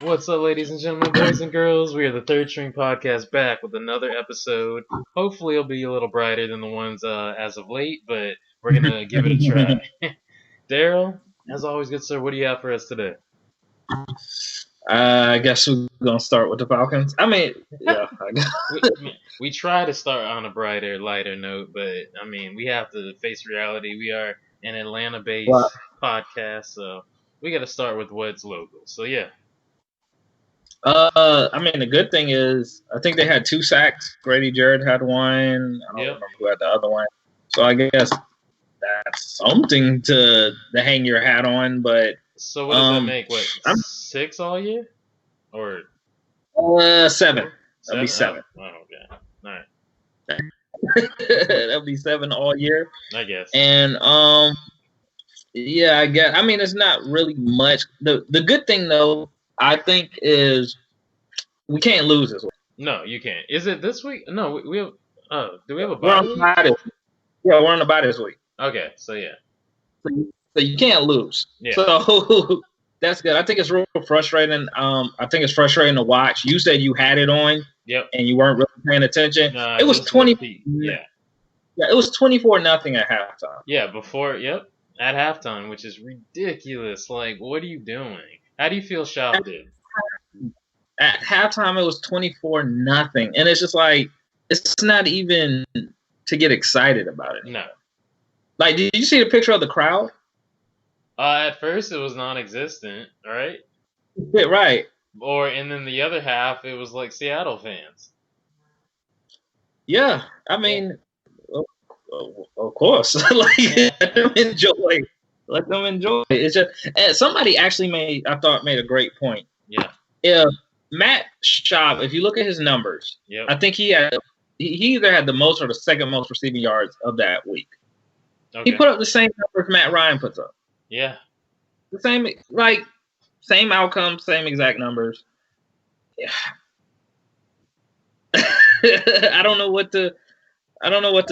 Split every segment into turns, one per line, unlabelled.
What's up, ladies and gentlemen, boys and girls? We are the Third String Podcast back with another episode. Hopefully, it'll be a little brighter than the ones as of late, but we're gonna give it a try. Darrell, as always, good sir, what do you have for us today?
I guess we're gonna start with the Falcons. I mean, yeah, I guess.
we try to start on a brighter, lighter note, but we have to face reality. We are an Atlanta-based podcast, so we got to start with what's local. So yeah.
The good thing is I think they had 2 sacks. Grady Jarrett had one. I don't remember who had the other one. So I guess that's something to hang your hat on. But
so what does that make? What 6 all year, or
7? That'll be 7.
Oh, okay, all right.
That'll be 7 all year,
I guess.
And yeah, I guess. I mean, it's not really much. The good thing though, I think, is we can't lose this week.
No, you can't. Is it this week? No, we have. Do we have a
bye week? Yeah, we're on the bye this week.
Okay, so yeah.
So you can't lose.
Yeah.
So that's good. I think it's real frustrating. I think it's frustrating to watch. You said you had it on.
Yep.
And you weren't really paying attention.
Nah,
it was 20.
Yeah.
Yeah, it was 24-0 at halftime.
Yeah, before. Yep. At halftime, which is ridiculous. Like, what are you doing? How do you feel Schaub did?
At halftime, it was 24-0, and it's just like it's not even to get excited about it.
No.
Like, did you see the picture of the crowd?
At first, it was non-existent, right?
Yeah, right.
And then the other half, it was like Seattle fans.
Yeah, I mean, of course, let them enjoy. Let them enjoy. It's just somebody actually made a great point.
Yeah.
If Matt Schaub, if you look at his numbers,
yep.
I think he either had the most or the second most receiving yards of that week. Okay. He put up the same numbers Matt Ryan puts up.
Yeah.
The same outcome, same exact numbers. Yeah. I don't know what to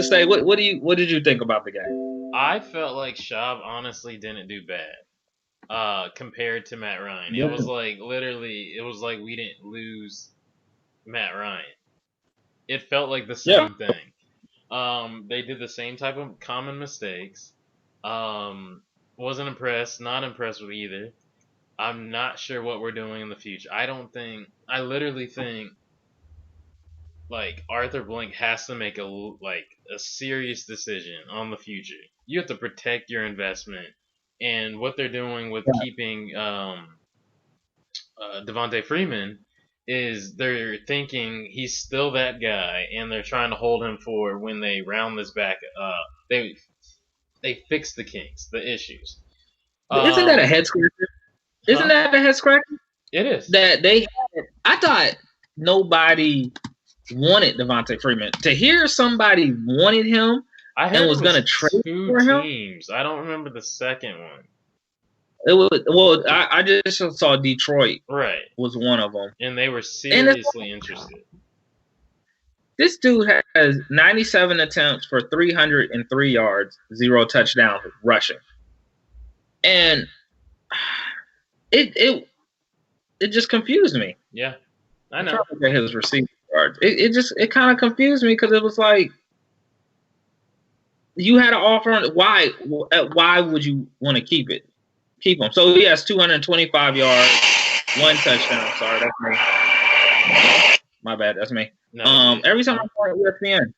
say. What did you think about the game?
I felt like Schaub honestly didn't do bad. Compared to Matt Ryan. It was like we didn't lose Matt Ryan. It felt like the same thing. They did the same type of common mistakes. Wasn't impressed, not impressed with either. I'm not sure what we're doing in the future. I literally think like Arthur Blank has to make a serious decision on the future. You have to protect your investment, and what they're doing with keeping Devontae Freeman is they're thinking he's still that guy, and they're trying to hold him for when they round this back. They fix the kinks, the issues.
Isn't that a head scratcher? Isn't that a head scratcher?
It is.
I thought nobody wanted Devontae Freeman. To hear somebody wanted him and was going to trade for him.
Teams. I don't remember the second one.
It was I just saw Detroit.
Right.
Was one of them,
and they were seriously interested.
This dude has 97 attempts for 303 yards, 0 touchdowns rushing, and it just confused me.
Yeah, I know.
His receiving yards. It kind of confused me because it was like you had an offer. Why would you want to keep him? So he has 225 yards, 1 touchdown. Sorry, that's me. My bad, that's me. No, every time I call ESPN,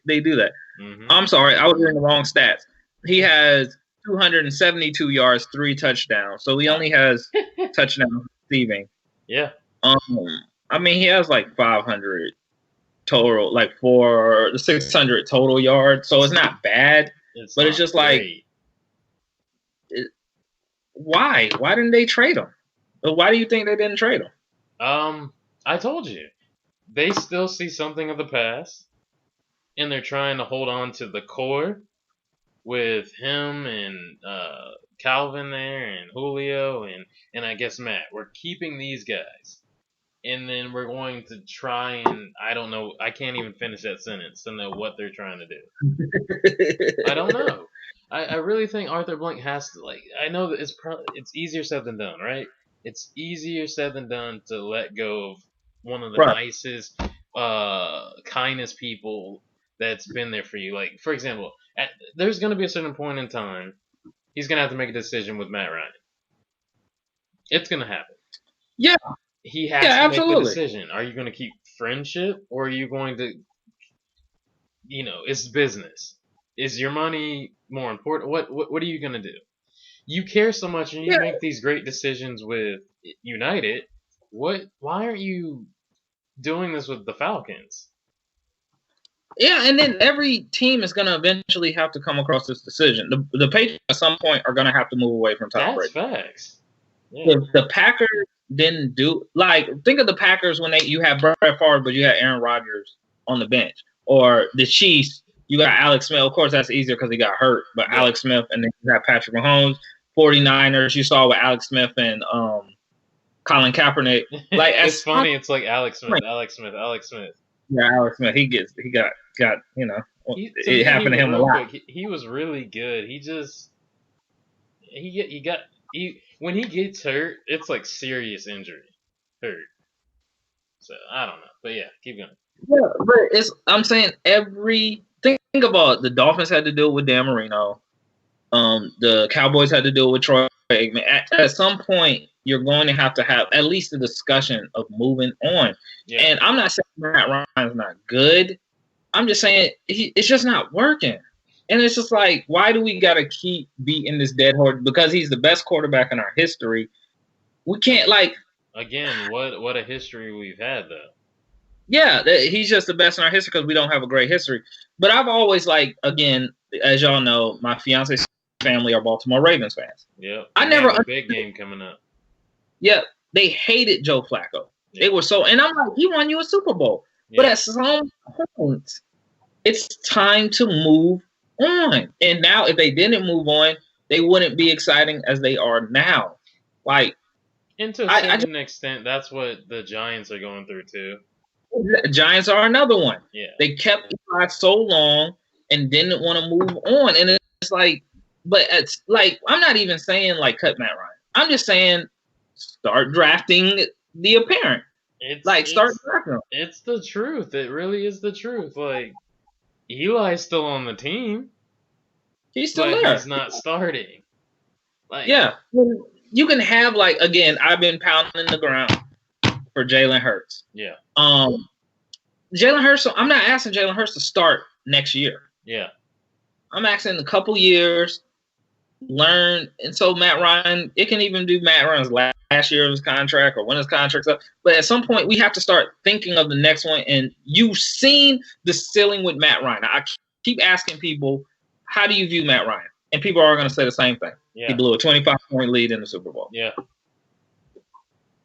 they do that. Mm-hmm. I'm sorry, I was reading the wrong stats. He has 272 yards, 3 touchdowns. So he only has touchdowns receiving.
Yeah.
He has like 500 total, like 600 total yards. So it's not bad, but it's just great. Like, why? Why didn't they trade him? Why do you think they didn't trade him?
I told you. They still see something of the past, and they're trying to hold on to the core with him and Calvin there and Julio and I guess Matt. We're keeping these guys, and then we're going to try and I don't know. I can't even finish that sentence to know what they're trying to do. I don't know. I really think Arthur Blank has to I know that it's easier said than done, right? It's easier said than done to let go of one of the
Right.
nicest, kindest people that's been there for you. Like, for example, there's going to be a certain point in time he's going to have to make a decision with Matt Ryan. It's going to happen.
Yeah.
He has
Yeah,
to make the
absolutely.
decision. Are you going to keep friendship, or are you going to, it's business. Is your money more important? What are you going to do? You care so much and you
Yeah.
make these great decisions with United. Why aren't you doing this with the Falcons?
Yeah, and then every team is going to eventually have to come across this decision. The Patriots at some point are going to have to move away from Tom
That's
Brady.
facts. Yeah.
If the Packers didn't do think of the Packers when you had Brett Favre, but you had Aaron Rodgers on the bench, or the Chiefs, you got Alex Smith. Of course, that's easier because he got hurt, but
Yeah.
Alex Smith, and then you got Patrick Mahomes. 49ers, you saw with Alex Smith and Colin Kaepernick. Like
it's funny. It's like Alex Smith.
Yeah, Alex Smith. He got it happened to him a lot.
He was really good. When he gets hurt, it's like serious injury. Hurt. So I don't know, but yeah, keep going.
Yeah, but I'm saying think about it. The Dolphins had to deal with Dan Marino. The Cowboys had to deal with Troy Aikman. At some point, you're going to have at least a discussion of moving on. Yeah. And I'm not saying Matt Ryan's not good. I'm just saying it's just not working. And it's just like, why do we got to keep beating this dead horse? Because he's the best quarterback in our history. We can't
Again, what a history we've had, though.
Yeah, he's just the best in our history because we don't have a great history. But I've always again, as y'all know, my fiance's family are Baltimore Ravens fans.
Yeah, I
never
have a big game coming up.
Yeah, they hated Joe Flacco. Yeah. They were and I'm like, he won you a Super Bowl. Yeah. But at some point, it's time to move on. And now, if they didn't move on, they wouldn't be exciting as they are now.
And to a certain extent, that's what the Giants are going through too.
The Giants are another one.
Yeah.
They kept Eli so long and didn't want to move on. And it's but it's I'm not even saying cut Matt Ryan. I'm just saying start drafting the apparent. Start drafting them.
It's the truth. It really is the truth. Eli's still on the team.
He's still there.
He's not starting.
Yeah. You can have again, I've been pounding the ground for Jalen Hurts.
Yeah.
Jalen Hurts, I'm not asking Jalen Hurts to start next year.
Yeah.
I'm asking a couple years, learn. And so Matt Ryan, it can even do Matt Ryan's last year of his contract or when his contract's up. But at some point, we have to start thinking of the next one. And you've seen the ceiling with Matt Ryan. I keep asking people, how do you view Matt Ryan? And people are going to say the same thing. Yeah. He blew a 25-point lead in the Super Bowl.
Yeah.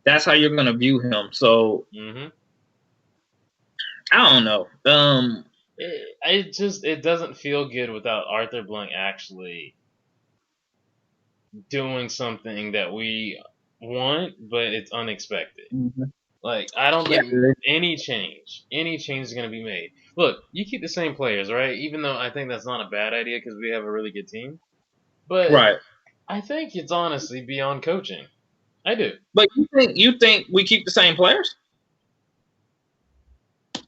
That's how you're going to view him. So, I don't know.
It doesn't feel good without Arthur Blank actually doing something that we want, but it's unexpected.
Mm-hmm.
I don't think any change is going to be made. Look, you keep the same players, right? Even though I think that's not a bad idea because we have a really good team. But
right.
I think it's honestly beyond coaching. I do.
But you think we keep the same players?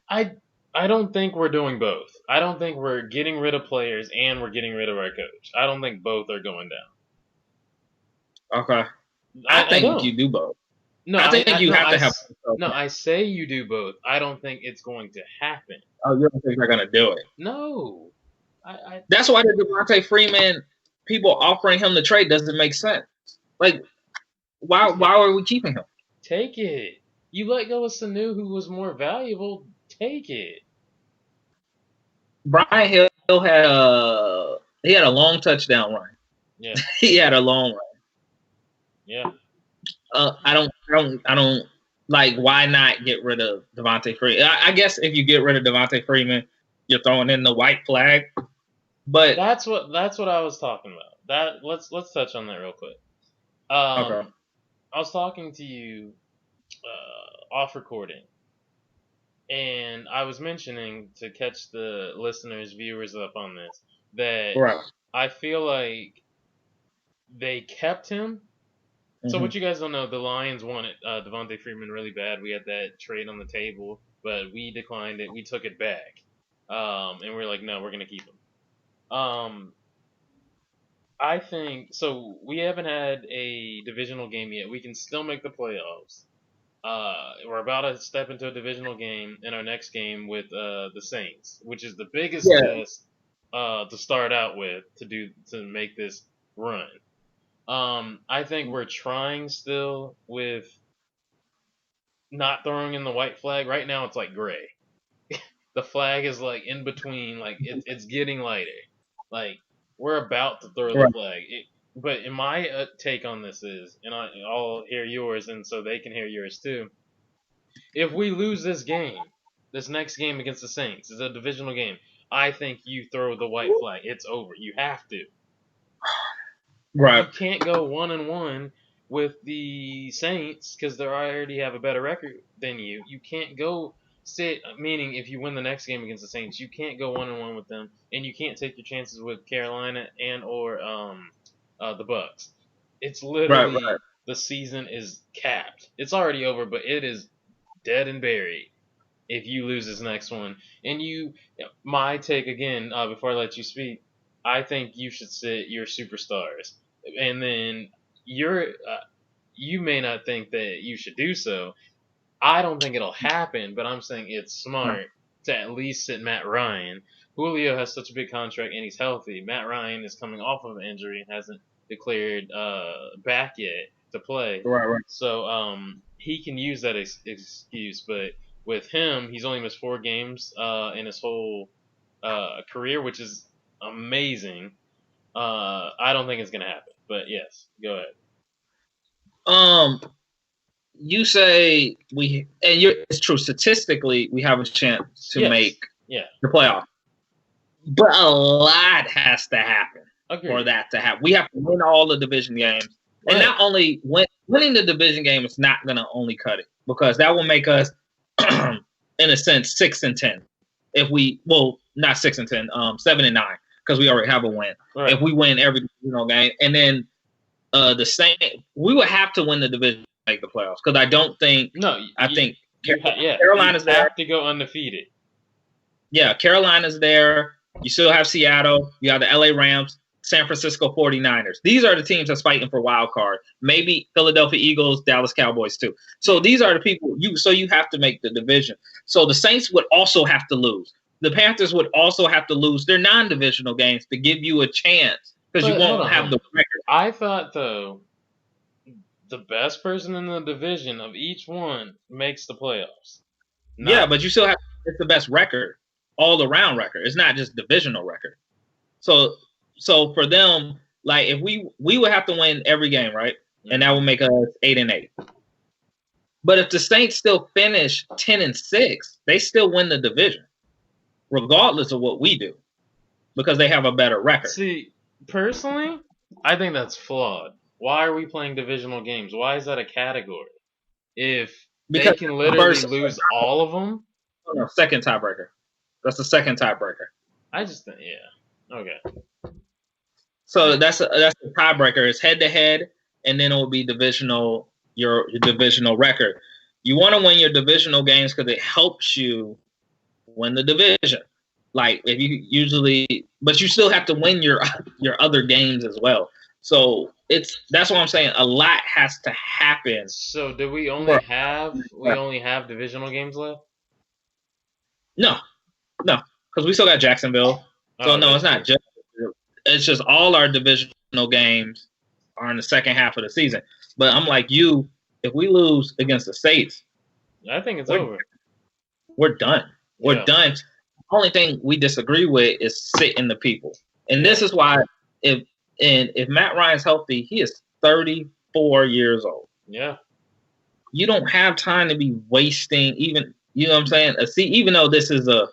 I don't think we're doing both. I don't think we're getting rid of players and we're getting rid of our coach. I don't think both are going down.
Okay. I think you do both.
No,
I think you have to have.
No, I say you do both. I don't think it's going to happen.
Oh, you don't think they're going to do it?
No.
That's why the Devontae Freeman people offering him the trade doesn't make sense. Why are we keeping him?
Take it. You let go of Sanu, who was more valuable. Take it.
Bryant Hill had a long touchdown run.
Yeah.
He had a long run.
Yeah.
I don't why not get rid of Devontae Freeman? I guess if you get rid of Devontae Freeman, you're throwing in the white flag. But
that's what I was talking about. Let's touch on that real quick.
Okay.
I was talking to you off recording, and I was mentioning to catch the listeners, viewers up on this, that
right.
I feel like they kept him So what you guys don't know, the Lions wanted Devontae Freeman really bad. We had that trade on the table, but we declined it. We took it back, and we're like, no, we're gonna keep him. I think so. We haven't had a divisional game yet. We can still make the playoffs. We're about to step into a divisional game in our next game with the Saints, which is the biggest test to start out with to make this run. I think we're trying still with not throwing in the white flag. Right now, it's like gray. The flag is like in between. Like it's getting lighter. Like we're about to throw the flag. But in my take on this is, and I'll hear yours, and so they can hear yours too. If we lose this game, this next game against the Saints is a divisional game. I think you throw the white flag. It's over. You have to.
Right.
You can't go 1-1 with the Saints because they already have a better record than you. You can't go meaning if you win the next game against the Saints, you can't go 1-1 with them, and you can't take your chances with Carolina and or the Bucks. It's literally the season is capped. It's already over, but it is dead and buried if you lose this next one. And my take again, before I let you speak, I think you should sit your superstars. And then you may not think that you should do so. I don't think it'll happen, but I'm saying it's smart to at least sit Matt Ryan. Julio has such a big contract and he's healthy. Matt Ryan is coming off of an injury and hasn't declared back yet to play.
Right.
So he can use that excuse, but with him, he's only missed 4 games in his whole career, which is amazing. I don't think it's gonna happen, but yes, go
ahead. You say it's true. Statistically, we have a chance to make the playoff, but a lot has to happen for that to happen. We have to win all the division games, and not only winning the division game is not going to only cut it because that will make us, in a sense, 6-10. If we not 6-10, 7-9 because we already have a win. Right. If we win every game, and then the same, we would have to win the division. Make the playoffs because I don't think. No, I think Carolina's there.
You have to go undefeated.
Yeah, Carolina's there. You still have Seattle. You have the LA Rams, San Francisco 49ers. These are the teams that's fighting for wild card. Maybe Philadelphia Eagles, Dallas Cowboys too. So these are the people you have to make the division. So the Saints would also have to lose. The Panthers would also have to lose their non-divisional games to give you a chance because you won't have the record.
I thought though. The best person in the division of each one makes the playoffs.
But you still have it's the best record, all around record. It's not just divisional record. So for them, like if we would have to win every game, right? Mm-hmm. And that would make us 8-8. But if the Saints still finish 10-6, they still win the division, regardless of what we do, because they have a better record.
See, personally, I think that's flawed. Why are we playing divisional games? Why is that a category? If they can literally lose all of them?
No, second tiebreaker. That's the second tiebreaker.
I just think, yeah. Okay.
So that's the tiebreaker. It's head-to-head, and then it will be divisional, your divisional record. You want to win your divisional games because it helps you win the division. Like, if you usually – but you still have to win your other games as well. So that's what I'm saying. A lot has to happen.
So do we only have divisional games left?
No, because we still got Jacksonville. So no, it's not just. It's just all our divisional games are in the second half of the season. But I'm like you. If we lose against the Saints,
I think it's over.
We're done. We're done. The only thing we disagree with is sitting the people, and this is why if Matt Ryan's healthy, he is 34 years old.
Yeah.
You don't have time to be wasting even, you know what I'm saying? Even though this is a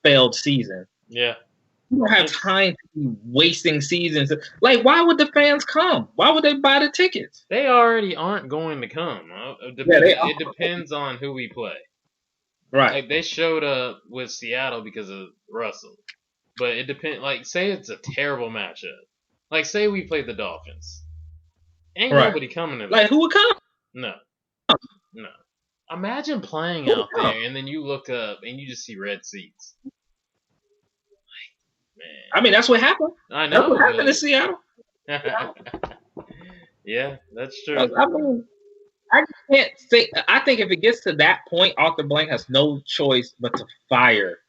failed season.
Yeah.
You don't have time to be wasting seasons. Like, why would the fans come? Why would they buy the tickets?
They already aren't going to come. It depends on who we play.
Right.
Like, they showed up with Seattle because of Russell. But it depends. Like, say it's a terrible matchup. Like, say we played the Dolphins. Ain't nobody coming to that.
Like, who would come?
No. Imagine playing out there and then you look up and you just see red seats. Man.
I mean, that's what happened.
I know.
That's what happened in Seattle.
Yeah, that's true.
I mean, I can't say. I think if it gets to that point, Arthur Blank has no choice but to fire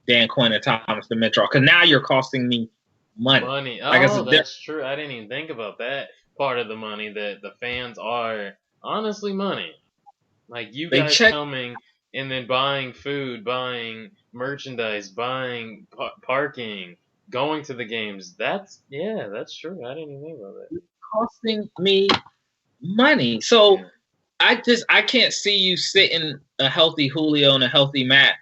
Dan Quinn and Thomas Dimitrov, because now you're costing me money.
Oh, that's true. I didn't even think about that part of the money, that the fans are honestly money. Like, you guys coming and then buying food, buying merchandise, buying parking, going to the games. That's true. I didn't even think about that.
It's costing me money. So I can't see you sitting a healthy Julio and a healthy Matt,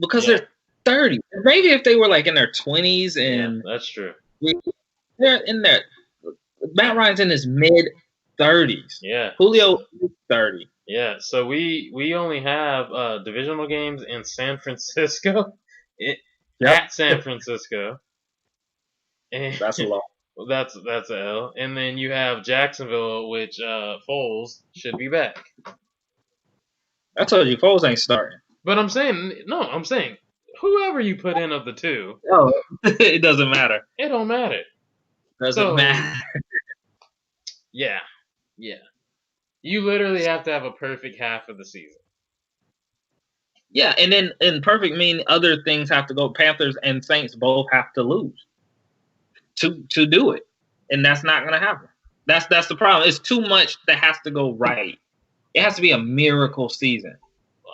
because they're 30. Maybe if they were like in their 20s and
that's true.
They're in their Matt Ryan's in his mid 30s.
Yeah.
Julio is 30.
Yeah, so we only have divisional games in San Francisco, at San Francisco. And
that's a lot.
That's a L. And then you have Jacksonville, which Foles should be back.
I told you, Foles ain't starting.
But I'm saying whoever you put in of the two.
Oh, it doesn't matter.
It don't matter.
Doesn't matter.
Yeah. You literally have to have a perfect half of the season.
Yeah, and then in perfect mean other things have to go. Panthers and Saints both have to lose to do it, and that's not going to happen. That's the problem. It's too much that has to go right. It has to be a miracle season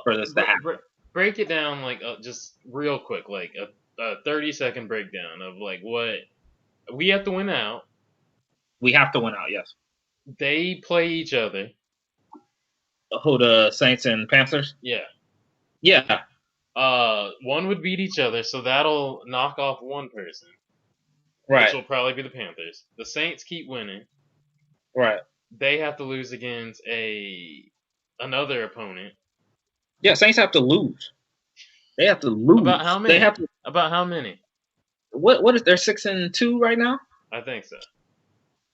for this to happen.
Break it down, like just real quick, like a 30-second breakdown of like what we have to win out.
We have to win out, yes.
They play each other.
Who, the Saints and Panthers? Yeah.
One would beat each other, so that'll knock off one person.
Right.
Which will probably be the Panthers. The Saints keep winning.
Right.
They have to lose against another opponent.
Yeah, Saints have to lose. They have to lose.
About how many?
They have to.
About how many?
What is they're 6-2 right now?
I think so.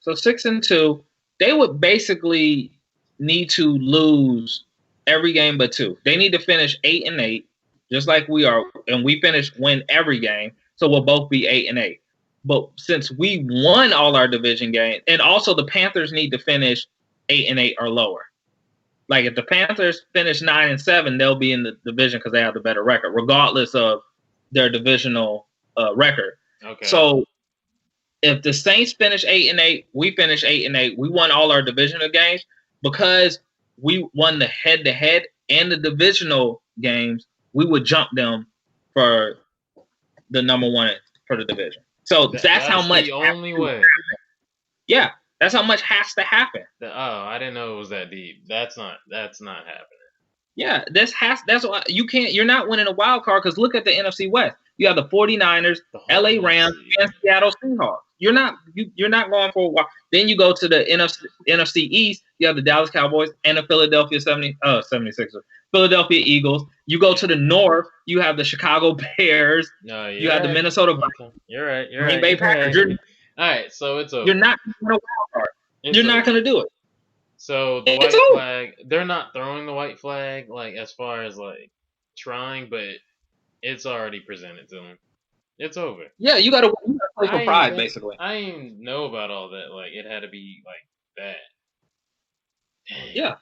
So 6-2, they would basically need to lose every game but two. They need to finish 8-8, just like we are, and we win every game, so we'll both be 8-8. But since we won all our division games, and also the Panthers need to finish 8-8 or lower. Like, if the Panthers finish 9-7, they'll be in the division because they have the better record, regardless of their divisional record.
Okay.
So if the Saints finish 8-8, we finish 8-8. We won all our divisional games because we won the head-to-head and the divisional games. We would jump them for the number one for the division. So that's how much.
The only way.
Yeah, that's how much has to happen.
I didn't know it was that deep. That's not happening.
Yeah, that's why you can't. You're not winning a wild card because look at the NFC West. You have the 49ers, LA Rams, and Seattle Seahawks. You're not going for a while. Then you go to the NFC East. You have the Dallas Cowboys and the Philadelphia 76ers. Philadelphia Eagles. You go to the North. You have the Chicago Bears.
No,
you have the Minnesota Vikings.
You're right.
Green Bay Packers.
All right, so it's over.
You're not going to wild card. You're not going to do it.
So the white flag, they're not throwing the white flag, like, as far as like trying, but it's already presented to them. It's over.
Yeah, you gotta play for pride, basically.
I didn't know about all that. Like, it had to be like that. Dang.
Yeah.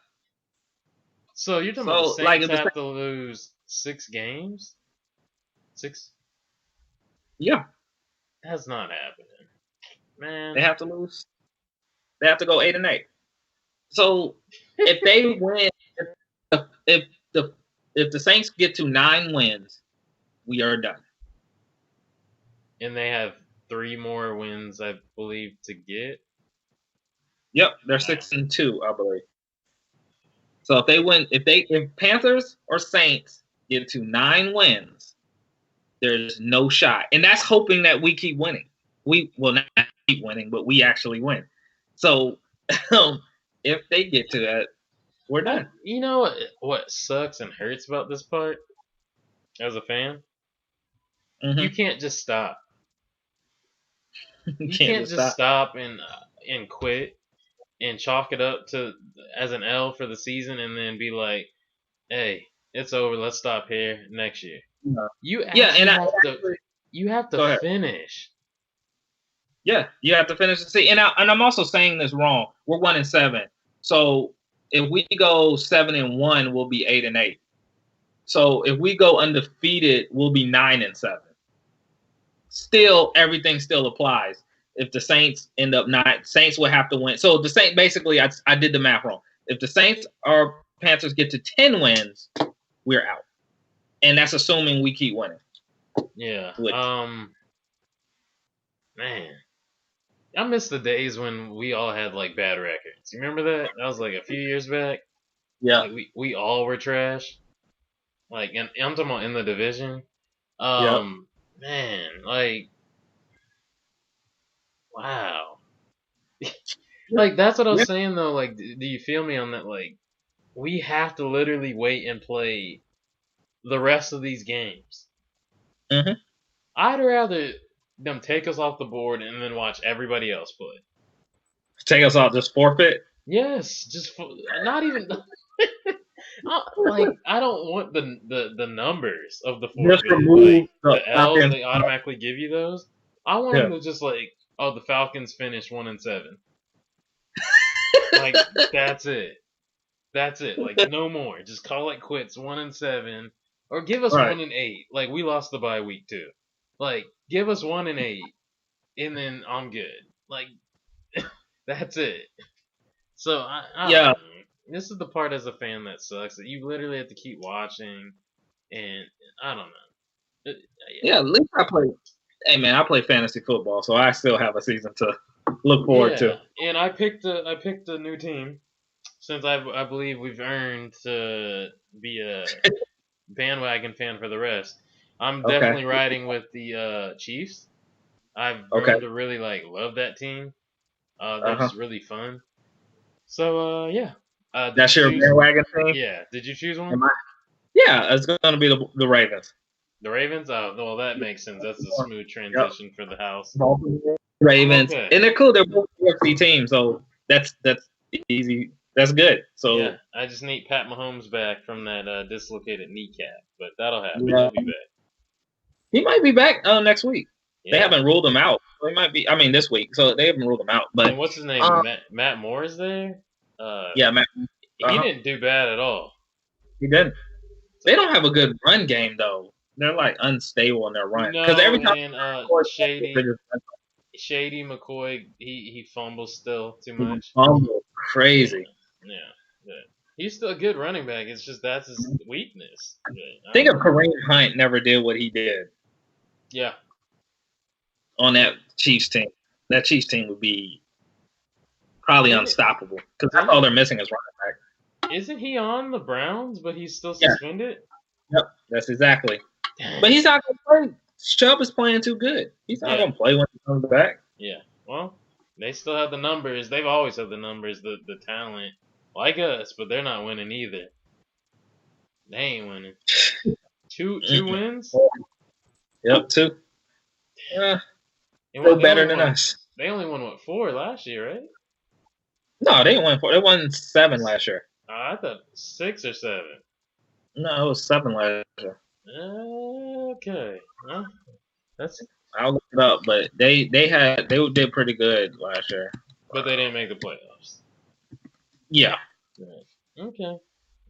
So you're talking about the Saints have to lose 6 games? 6?
Yeah.
That's not happening, man.
They have to lose. They have to go 8-8. So if they win, if the Saints get to 9 wins, we are done.
And they have 3 more wins, I believe, to get.
Yep, they're 6-2, I believe. So if they win, if Panthers or Saints get to 9 wins, there's no shot. And that's hoping that we keep winning. We will not keep winning, but we actually win. So if they get to that, we're done.
You know what sucks and hurts about this part as a fan? Mm-hmm. You can't just stop. You can't just stop and quit and chalk it up to as an L for the season, and then be like, "Hey, it's over. Let's stop here next year." You actually you have to finish.
Yeah, you have to finish the season. And I'm also saying this wrong. We're 1-7. So if we go 7-1, we'll be 8-8. So if we go undefeated, we'll be 9-7. Still, everything still applies. If the Saints end up not, Saints will have to win. So the Saints, basically, I did the math wrong. If the Saints or Panthers get to 10 wins, we're out. And that's assuming we keep winning.
Yeah. Man. I miss the days when we all had like bad records. You remember that? That was like a few years back.
Yeah.
Like we all were trash. Like, and I'm talking about in the division. Man, like, wow. Like, that's what I was saying though. Like, do you feel me on that? Like, we have to literally wait and play the rest of these games.
Mm-hmm.
I'd rather them take us off the board and then watch everybody else play.
Take us off, just forfeit?
Yes, just not even. Like, I don't want the numbers of the forfeit.
Just remove
like, the L's, they automatically give you those. I want them to just like, oh, the Falcons finished 1-7. Like, that's it. That's it. Like, no more. Just call it quits. 1-7, or give us 1-8. Like, we lost the bye week too. Like, give us 1-8, and then I'm good. Like, that's it. So I don't know. This is the part as a fan that sucks, that you literally have to keep watching, and I don't know.
Yeah, at least I play. Hey man, I play fantasy football, so I still have a season to look forward to.
And I picked a new team, since I believe we've earned to be a bandwagon fan for the rest. I'm definitely riding with the Chiefs. I've grown to really like love that team. They're just really fun. So yeah.
That's your bandwagon thing?
Yeah. Did you choose one?
Yeah, it's going to be the Ravens.
The Ravens? Oh, well, that makes sense. That's a smooth transition for the house.
Ravens, and they're cool. They're both UFC teams, so that's easy. That's good. So
yeah, I just need Pat Mahomes back from that dislocated kneecap, but that'll happen. He'll be back.
He might be back next week. Yeah. They haven't ruled him out. He might be. I mean, this week, so they haven't ruled him out. But
and what's his name? Matt Moore is there.
Yeah, Matt.
He didn't do bad at all.
He didn't. They don't have a good run game though. They're like unstable in their run because every time
Shady McCoy, he fumbles still too much.
Fumble, crazy.
Yeah. He's still a good running back. It's just that's his weakness.
Think if Kareem Hunt never did what he did.
Yeah.
On that Chiefs team, that Chiefs team would be probably unstoppable because that's all they're missing is running back.
Isn't he on the Browns, but he's still suspended?
Yep, that's exactly. But he's not going to play. Chubb is playing too good. He's not going to play when he comes back.
Yeah. Well, they still have the numbers. They've always had the numbers, the talent, like us, but they're not winning either. They ain't winning. Two wins?
Yep, 2. Still better than us.
They only won, 4 last year, right?
No, they didn't win 4. They won 7 last year.
I thought 6 or 7.
No, it was 7 last year.
Okay. Well,
I'll look it up, but they did pretty good last year.
But they didn't make the playoffs.
Yeah.
Okay.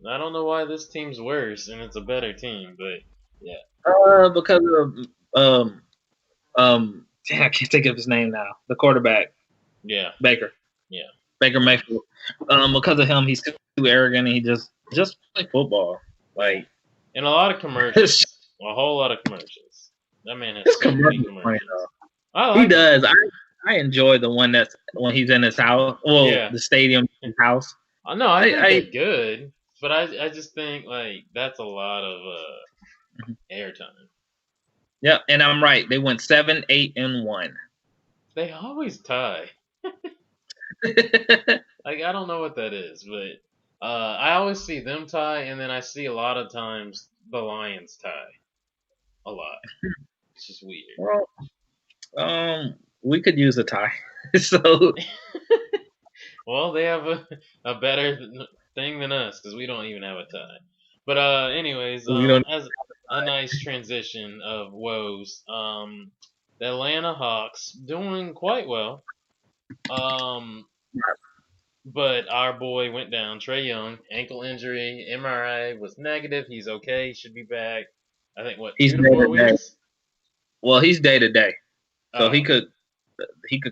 I don't know why this team's worse and it's a better team, but yeah.
Because of I can't think of his name now. The quarterback.
Yeah.
Baker.
Yeah.
Baker Mayfield. Because of him, he's too arrogant and he just play football. Like.
And a lot of commercials. A whole lot of commercials. That man has so many commercials.
He does. I enjoy the one that's when he's in his house. Well, the stadium in his house.
No, I think they're good. But I just think like that's a lot of airtime.
Yeah, and I'm right. They went 7, 8, and 1.
They always tie. Like I don't know what that is, but I always see them tie, and then I see a lot of times the Lions tie. A lot. It's just weird.
Well, we could use a tie. So
Well, they have a better thing than us because we don't even have a tie. But anyways,
You know,
as a nice transition of woes, the Atlanta Hawks doing quite well. Um, but our boy went down. Trae Young, ankle injury, MRI was negative. He's okay. Should be back. I think what
he's
2 to
day
4
to day.
weeks.
Well, he's day to day, so he could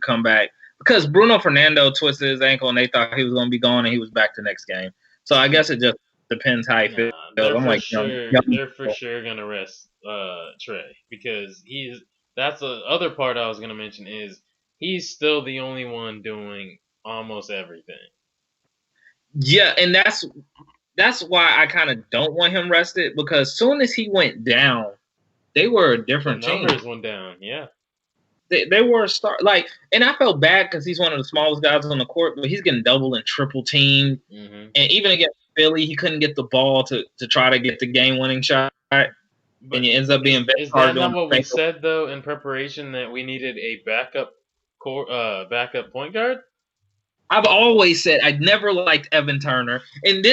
come back because Bruno Fernando twisted his ankle and they thought he was going to be gone and he was back the next game. So I guess it just depends how he feels.
They're
I'm
for
like,
sure. They're for sure gonna rest Trae because he's. That's the other part I was gonna mention is he's still the only one doing almost everything.
Yeah, and that's why I kind of don't want him rested because soon as he went down, they were a different
team. The numbers went down. Yeah.
They were a star. Like, and I felt bad because he's one of the smallest guys on the court, but he's getting double and triple teamed.
Mm-hmm.
And even against Philly, he couldn't get the ball to try to get the game-winning shot. But and it ends up being
is that not what we said though in preparation that we needed a backup point guard?
I've always said I never liked Evan Turner, and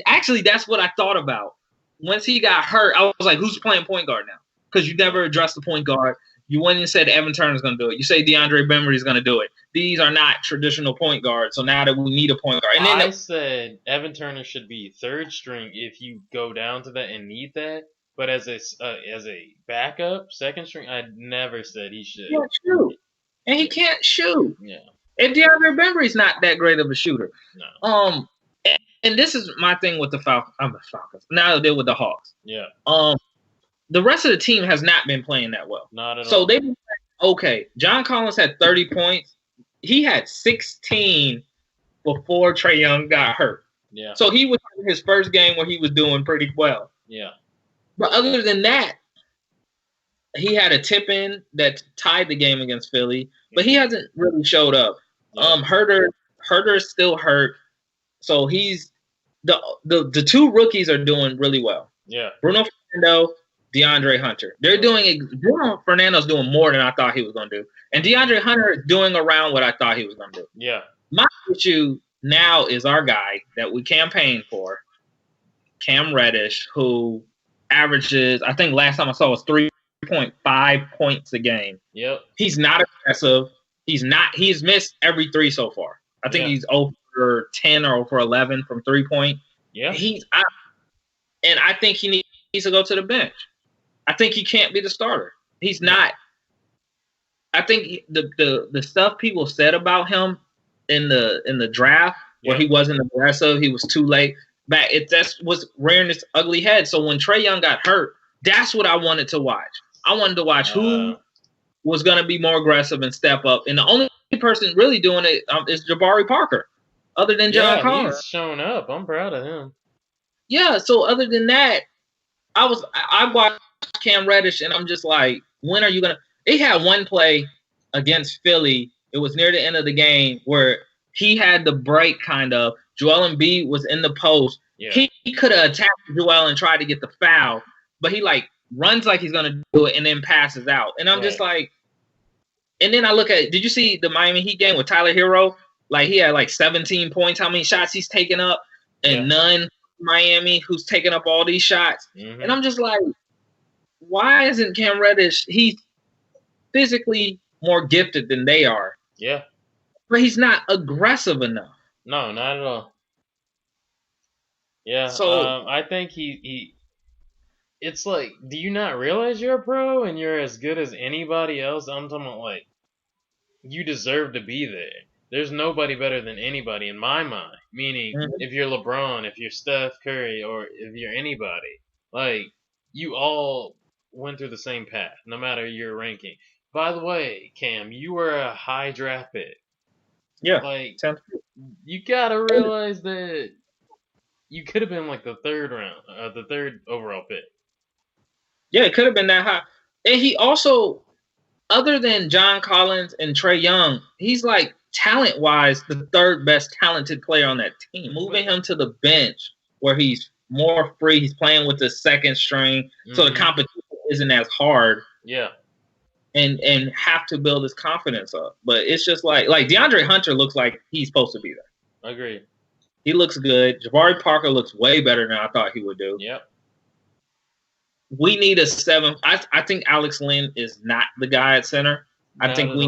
actually that's what I thought about once he got hurt. I was like, who's playing point guard now? Because you never addressed the point guard. You went and said Evan Turner's going to do it. You say DeAndre Bembry is going to do it. These are not traditional point guards. So now that we need a point guard. And then
I said Evan Turner should be third string if you go down to that and need that. But as a backup, second string, I never said he should.
He can't shoot. And he can't shoot.
Yeah.
And DeAndre Bembry's not that great of a shooter.
No.
And this is my thing with the Falcons. Now I deal with the Hawks.
Yeah.
The rest of the team has not been playing that well.
Not at all.
So they've been like, okay, John Collins had 30 points. He had 16 before Trae Young got hurt.
Yeah.
So he was in his first game where he was doing pretty well.
Yeah.
But other than that, he had a tip-in that tied the game against Philly, but he hasn't really showed up. Yeah. Herter is still hurt. So he's the two rookies are doing really well.
Yeah.
Bruno Fernando, DeAndre Hunter. Bruno Fernando's doing more than I thought he was going to do. And DeAndre Hunter is doing around what I thought he was going to do.
Yeah.
My issue now is our guy that we campaigned for, Cam Reddish, who averages, I think last time I saw was 3.5 points a game.
Yep.
He's not aggressive. He's missed every three so far. I think he's 0 for 10 or 0 for 11 from 3-point.
Yeah.
And I think he needs to go to the bench. I think he can't be the starter. He's not. I think the stuff people said about him in the draft where he wasn't aggressive, he was too late. That was rearing its ugly head. So when Trae Young got hurt, that's what I wanted to watch. I wanted to watch who was going to be more aggressive and step up. And the only person really doing it is Jabari Parker, other than John Collins.
He's shown up. I'm proud of him.
Yeah. So other than that, I watched Cam Reddish, and I'm just like, when are you gonna? They had one play against Philly. It was near the end of the game where he had the break. Kind of. Joel Embiid was in the post. Yeah. He could have attacked Joel and tried to get the foul, but he runs like he's gonna do it and then passes out. And I'm just like, and then I look at. Did you see the Miami Heat game with Tyler Hero? He had 17 points. How many shots he's taken up, and none. Miami, who's taking up all these shots. Mm-hmm. And I'm just like, why isn't Cam Reddish? He's physically more gifted than they are.
Yeah.
But he's not aggressive enough.
No, not at all. Yeah.
So
I think he it's like, do you not realize you're a pro and you're as good as anybody else? I'm talking about you deserve to be there. There's nobody better than anybody in my mind. Meaning, if you're LeBron, if you're Steph Curry, or if you're anybody, you all went through the same path, no matter your ranking. By the way, Cam, you were a high draft pick.
Yeah.
You gotta realize that you could have been the third round, the third overall pick.
Yeah, it could have been that high. And he also, other than John Collins and Trae Young, he's talent-wise, the third best talented player on that team. Moving him to the bench where he's more free, he's playing with the second string, so the competition isn't as hard.
Yeah.
And have to build his confidence up. But it's just like DeAndre Hunter looks like he's supposed to be there.
Agree.
He looks good. Jabari Parker looks way better than I thought he would do.
Yep.
We need a 7. I think Alex Lynn is not the guy at center. I think we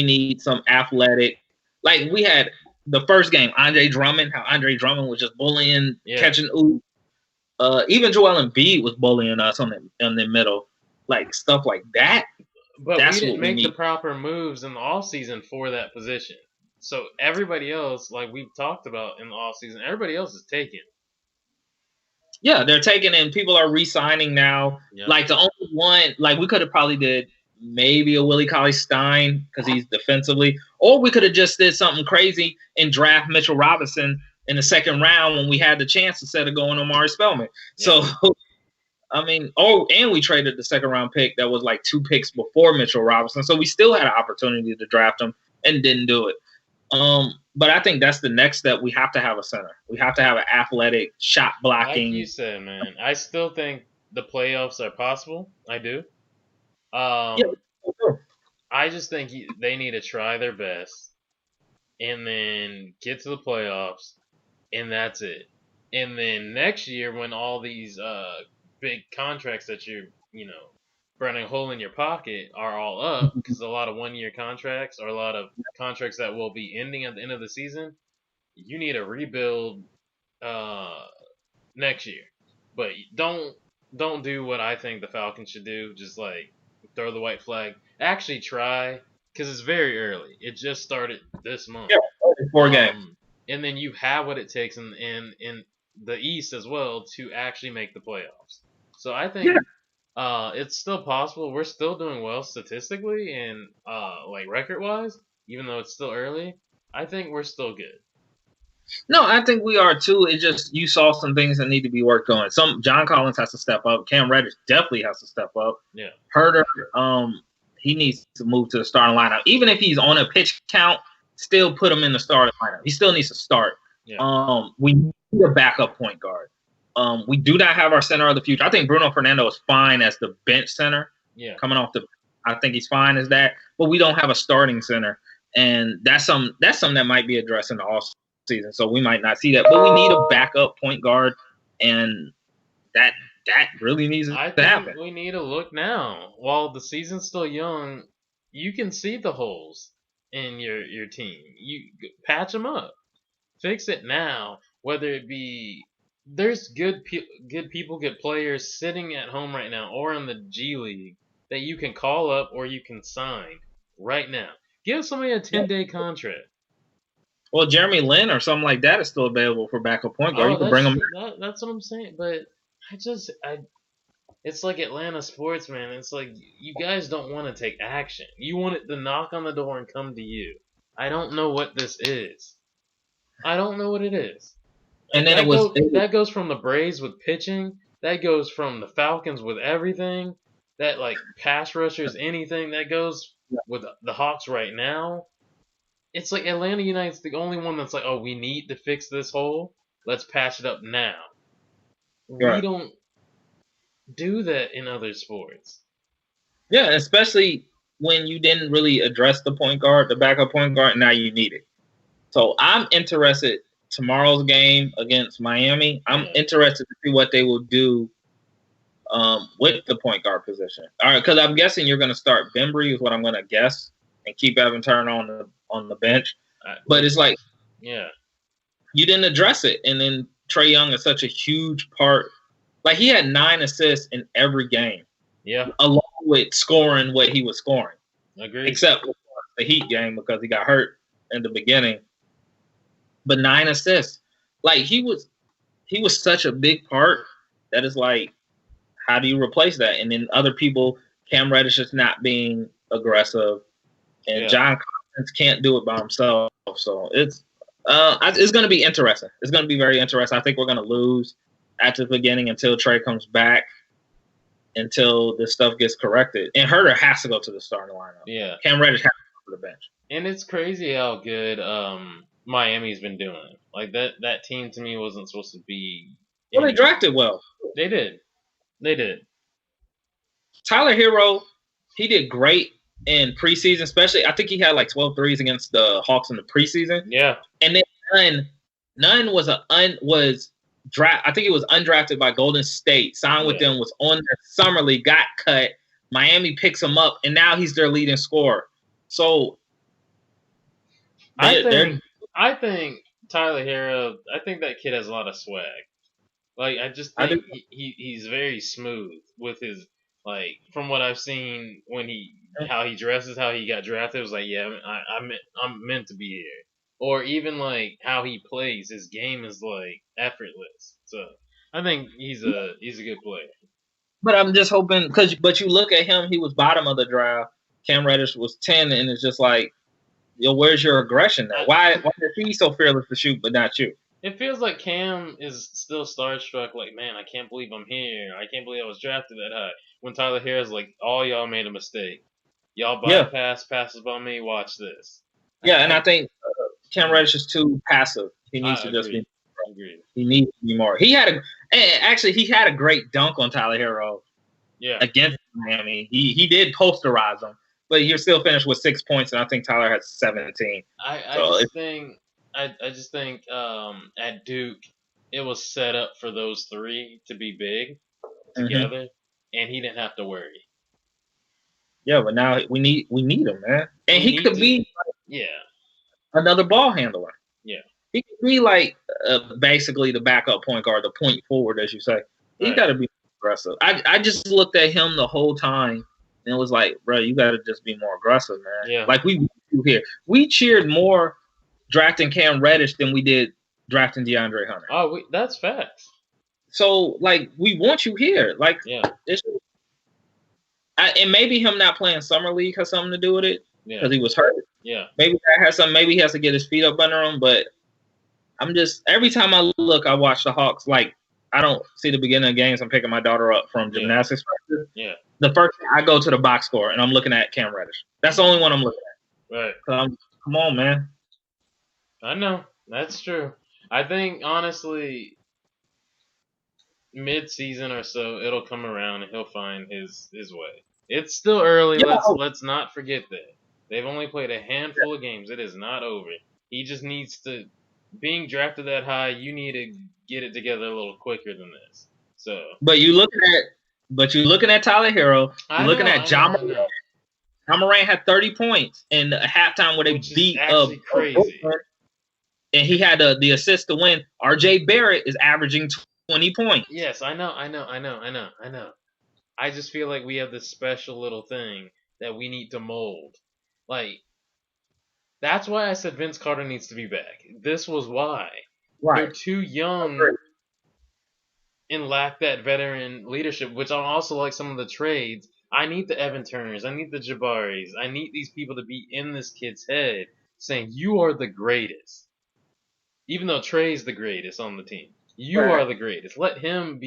need some athletic. Like we had the first game, Andre Drummond. How Andre Drummond was just bullying, catching ooh. Even Joel Embiid was bullying us on the middle, like stuff like that.
But we didn't make the proper moves in the offseason for that position. So everybody else, like we've talked about in the offseason, everybody else is taken.
Yeah, they're taking, and people are re-signing now. Yep. Like the only one, like we could have probably did maybe a Willie Cauley-Stein because he's defensively, or we could have just did something crazy and draft Mitchell Robinson in the second round when we had the chance instead of going Omari Spellman. Yep. So, I mean, and we traded the second round pick that was like 2 picks before Mitchell Robinson, so we still had an opportunity to draft him and didn't do it. But I think that's the next step. We have to have a center. We have to have an athletic shot blocking.
Like you said, man, I still think the playoffs are possible. I do. I just think they need to try their best and then get to the playoffs, and that's it. And then next year, when all these big contracts that you're, burning a hole in your pocket are all up, because a lot of 1-year contracts or a lot of contracts that will be ending at the end of the season, you need to rebuild next year. But don't do what I think the Falcons should do, just like throw the white flag. Actually try, because it's very early. It just started this month.
Yeah, 4 games.
And then you have what it takes in the East as well to actually make the playoffs. So I think it's still possible. We're still doing well statistically and like record-wise, even though it's still early. I think we're still good.
No, I think we are too. It's just you saw some things that need to be worked on. John Collins has to step up. Cam Reddish definitely has to step up.
Yeah.
Herder, he needs to move to the starting lineup. Even if he's on a pitch count, still put him in the starting lineup. He still needs to start.
Yeah.
We need a backup point guard. We do not have our center of the future. I think Bruno Fernando is fine as the bench center.
Yeah.
Coming off I think he's fine as that. But we don't have a starting center, and that's something that might be addressed in the offseason. So we might not see that. But we need a backup point guard, and that really needs to happen.
We need to look now. While the season's still young, you can see the holes in your team. You patch them up, fix it now. Whether it be there's good people, good players sitting at home right now or in the G League that you can call up or you can sign right now. Give somebody a 10-day contract.
Well, Jeremy Lin or something like that is still available for backup point guard. You can bring him.
That's what I'm saying. But it's like Atlanta sports, man. It's like you guys don't want to take action. You want it to knock on the door and come to you. I don't know what this is. I don't know what it is.
And then
that goes from the Braves with pitching. That goes from the Falcons with everything. That like pass rushers, anything. That goes with the Hawks right now. It's like Atlanta United's the only one that's like, oh, we need to fix this hole. Let's patch it up now. Right. We don't do that in other sports.
Yeah, especially when you didn't really address the point guard, the backup point guard, and now you need it. So I'm interested tomorrow's game against Miami. I'm interested to see what they will do with the point guard position. All right, because I'm guessing you're going to start Bembry is what I'm going to guess, and keep Evan Turner on the bench. But it's like, you didn't address it, and then Trae Young is such a huge part. Like he had 9 assists in every game.
Yeah,
along with scoring what he was scoring.
Agreed.
Except for the Heat game because he got hurt in the beginning. But 9 assists. Like he was such a big part that it's like, how do you replace that? And then other people, Cam Reddish is not being aggressive, and John Collins can't do it by himself. So it's going to be interesting. It's going to be very interesting. I think we're going to lose at the beginning until Trae comes back, until this stuff gets corrected. And Herder has to go to the starting lineup.
Yeah.
Cam Reddish has to go to the bench.
And it's crazy how good Miami's been doing. Like that team to me wasn't supposed to be.
Well, they drafted well.
They did.
Tyler Hero, he did great in preseason, especially. I think he had like 12 threes against the Hawks in the preseason.
Yeah.
And then none was draft. I think he was undrafted by Golden State, signed with them, was on their summer league, got cut. Miami picks him up, and now he's their leading scorer. So
I think Tyler Hero, I think that kid has a lot of swag. Like, I just think he's very smooth with his, like, from what I've seen when how he dresses, how he got drafted. It was like, yeah, I'm meant to be here. Or even like how he plays, his game is like effortless. So I think he's a good player.
But I'm just hoping but you look at him, he was bottom of the draft. Cam Reddish was 10, and it's just like, yo, where's your aggression now? Why is he so fearless to shoot, but not you?
It feels like Cam is still starstruck. Like, man, I can't believe I'm here. I can't believe I was drafted that high. When Tyler Harris, like, all y'all made a mistake. Y'all passes by me. Watch this.
Yeah, and I think Cam Reddish is too passive. He needs to just be. He needs to be more. He had a great dunk on Tyler Hero.
Yeah.
Against Miami, he did posterize him, but you're still finished with 6 points, and I think Tyler had 17.
I just think at Duke it was set up for those three to be big together, and he didn't have to worry.
Yeah, but now we need him, man, and he could be another ball handler.
Yeah,
he could be like basically the backup point guard, the point forward, as you say. He got to be aggressive. I just looked at him the whole time and it was like, bro, you got to just be more aggressive, man.
Yeah.
Like we here, we cheered more drafting Cam Reddish than we did drafting DeAndre Hunter.
Oh, that's facts.
So like, we want you here. Like, and maybe him not playing summer league has something to do with it because he was hurt.
Yeah.
Maybe that has something. Maybe he has to get his feet up under him. But I'm just, every time I look, I watch the Hawks. Like, I don't see the beginning of games. I'm picking my daughter up from gymnastics practice.
Yeah.
The first thing I go to the box score and I'm looking at Cam Reddish. That's the only one I'm looking at.
Right.
Come on, man.
I know. That's true. I think, honestly, mid-season or so, it'll come around and he'll find his way. It's still early. Let's not forget that. They've only played a handful of games. It is not over. He just needs to, being drafted that high, you need to get it together a little quicker than this. So.
But you're looking at Tyler Hero. You're looking at John Morant. John Morant had 30 points in a halftime where they beat
crazy.
And he had the assist to win. RJ Barrett is averaging 20 points.
Yes, I know. I just feel like we have this special little thing that we need to mold. Like, that's why I said Vince Carter needs to be back. This was why.
Right.
They're too young and lack that veteran leadership, which I also like some of the trades. I need the Evan Turners. I need the Jabaris. I need these people to be in this kid's head saying, you are the greatest. Even though Trey's the greatest on the team. You are the greatest. Let him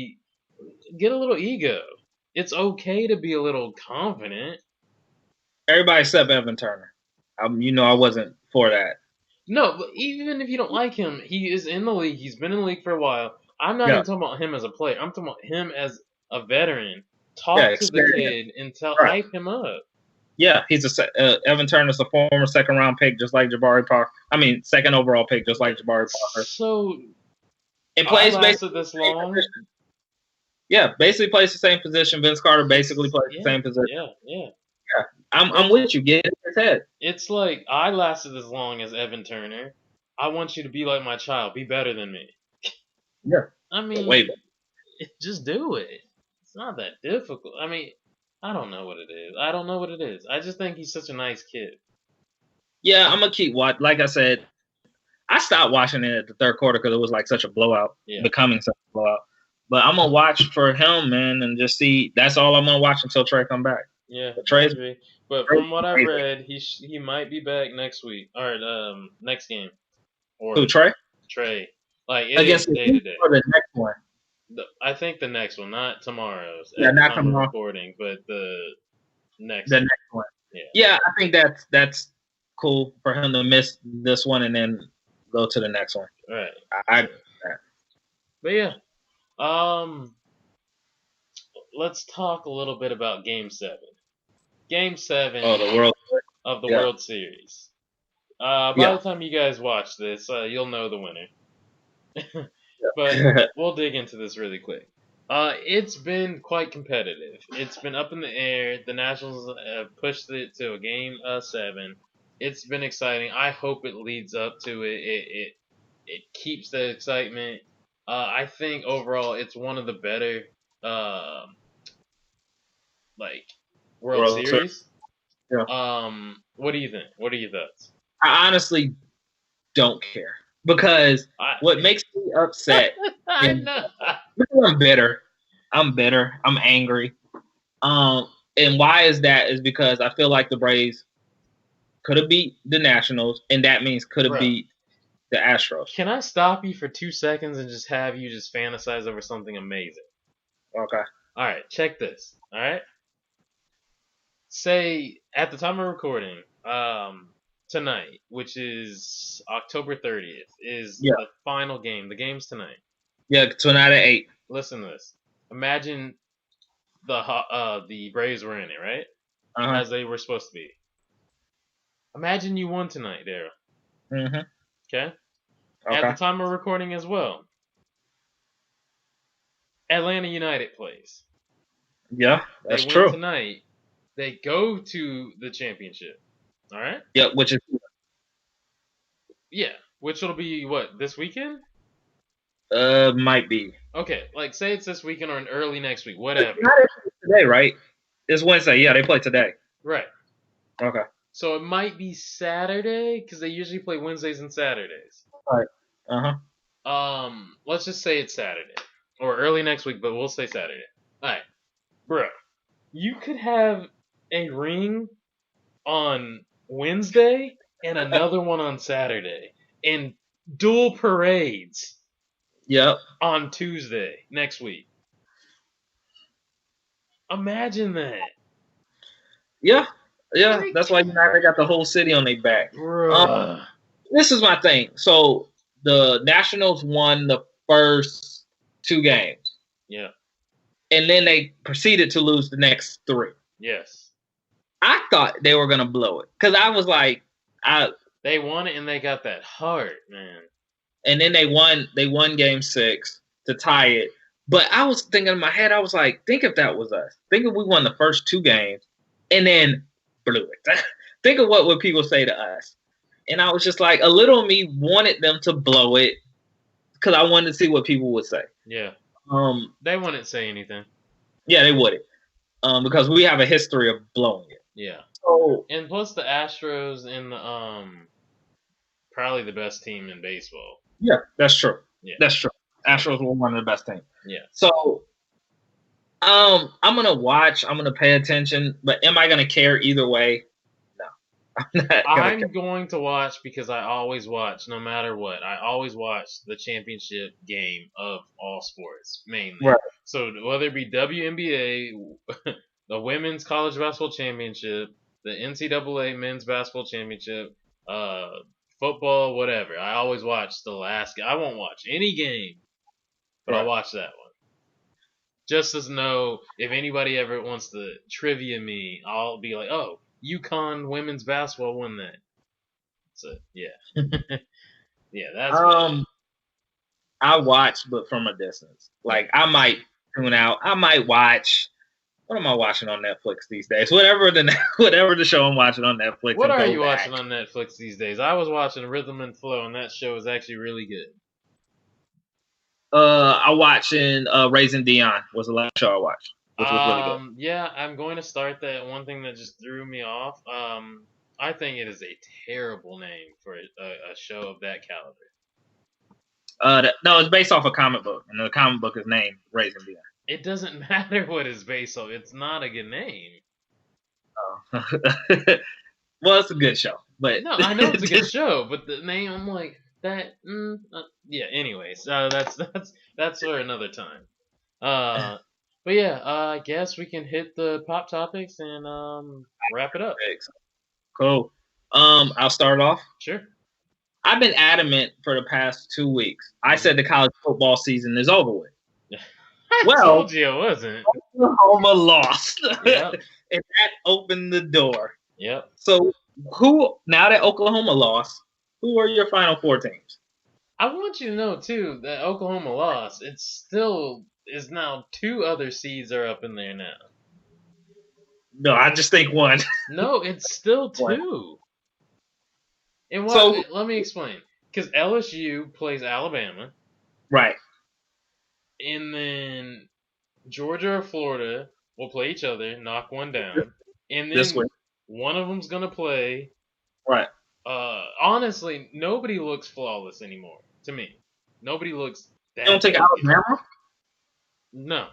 get a little ego. It's okay to be a little confident.
Everybody except Evan Turner. I wasn't for that.
No, but even if you don't like him, he is in the league. He's been in the league for a while. I'm not even talking about him as a player. I'm talking about him as a veteran. Talk to the kid and hype him up.
Yeah, he's Evan Turner's a former second-round pick, just like Jabari Parker. I mean, second overall pick, just like Jabari Parker.
So,
it plays
basically this long.
Yeah, basically plays the same position. Vince Carter basically plays the same position.
Yeah.
I'm with you. Get in his head.
It's like, I lasted as long as Evan Turner. I want you to be like my child. Be better than me.
Yeah.
I mean, just do it. It's not that difficult. I mean, I don't know what it is. I just think he's such a nice kid.
Yeah, I'm going to keep watching. Like I said, I stopped watching it at the third quarter because it was like such a blowout, becoming such a blowout. But I'm going to watch for him, man, and just see. That's all I'm going to watch until Trey come back.
Yeah, but from what I've read, he might be back next week or next game. Or
who, Trey?
Trey, like it
against
is day-to-day.
Or the next one.
I think the next one, not tomorrow's.
Yeah, not tomorrow.
Recording, but the next.
Next one. Yeah, I think that's cool for him to miss this one and then go to the next one.
Right. But yeah, let's talk a little bit about Game 7. Game 7
of
the World Series. By the time you guys watch this, you'll know the winner. But we'll dig into this really quick. It's been quite competitive. It's been up in the air. The Nationals have pushed it to a Game 7. It's been exciting. I hope it leads up to it. It keeps the excitement. I think overall it's one of the better World Series.
Yeah.
What do you think? What are your thoughts?
I honestly don't care because what makes me upset
I know.
I'm bitter. I'm angry. And why is that? Is because I feel like the Braves could have beat the Nationals, and that means could have beat the Astros.
Can I stop you for 2 seconds and just have you just fantasize over something amazing?
Okay.
All right, check this. All right. Say at the time of recording, tonight, which is October 30th, is the final game. The game's tonight.
Yeah, tonight at 8.
Listen to this. Imagine the Braves were in it, right? As they were supposed to be. Imagine you won tonight, Darrell.
Mm-hmm.
Okay? At the time of recording as well, Atlanta United plays.
Yeah, that's
true.
They win
tonight. They go to the championship. All right?
Yeah, which
will be what, this weekend?
Might be.
Okay, like say it's this weekend or an early next week, whatever.
Today, right? It's Wednesday. Yeah, they play today.
Right.
Okay.
So it might be Saturday because they usually play Wednesdays and Saturdays.
All right.
Let's just say it's Saturday or early next week, but we'll say Saturday. All right, bro. You could have a ring on Wednesday and another one on Saturday, and dual parades.
Yep.
On Tuesday next week. Imagine that. Yeah.
That's why United got the whole city on their back. This is my thing. So the Nationals won the first 2 games.
Yeah.
And then they proceeded to lose the next 3.
Yes.
I thought they were gonna blow it because I was like,
they won it and they got that heart, man.
And then they won Game 6 to tie it. But I was thinking in my head, I was like, think if that was us. Think if we won the first 2 games and then blew it. Think of what would people say to us. And I was just like, a little me wanted them to blow it because I wanted to see what people would say.
Yeah. They wouldn't say anything.
Yeah, they wouldn't. Because we have a history of blowing it.
Yeah.
So,
and plus the Astros and the probably the best team in baseball.
Yeah, that's true.
Yeah.
That's true. Astros were one of the best teams.
Yeah.
So, I'm gonna watch. I'm gonna pay attention. But am I gonna care either way? No,
I'm going to watch because I always watch, no matter what. I always watch the championship game of all sports, mainly.
Right.
So whether it be WNBA, the Women's College Basketball Championship, the NCAA Men's Basketball Championship, football, whatever. I always watch the last game. I won't watch any game, but I'll watch that one. Just as know, if anybody ever wants to trivia me, I'll be like, oh, UConn women's basketball won that. So, yeah. Yeah, that's
I watch, but from a distance. Like, I might tune out. I might watch. What am I watching on Netflix these days? Whatever the show I'm watching on Netflix.
What are you watching on Netflix these days? I was watching Rhythm and Flow, and that show is actually really good.
I'm watching Raising Dion was the last show I watched, which was really good.
Yeah, I'm going to start that. One thing that just threw me off. I think it is a terrible name for a show of that caliber.
No, it's based off a comic book, and the comic book is named Raising Dion.
It doesn't matter what it's based on. It's not a good name.
Oh. Well, it's a good show, but
no, I know it's a good show, but the name, I'm like that. Yeah. Anyways, that's for another time. But yeah, I guess we can hit the pop topics and wrap it up.
Cool. I'll start off.
Sure.
I've been adamant for the past 2 weeks. I said the college football season is over with.
I told you it wasn't.
Oklahoma lost.
Yep.
and that opened the door.
Yep.
So now that Oklahoma lost, who are your Final Four teams?
I want you to know too that Oklahoma lost. It still is now 2 other seeds are up in there now.
No, I just think one.
No, it's still 2. And what?
So
Let me explain. Because LSU plays Alabama,
right,
and then Georgia or Florida will play each other, knock one down, and
this
then
way,
one of them's gonna play.
right.
Honestly, nobody looks flawless anymore to me. Nobody looks
You don't
that
take
good.
Alabama?
No.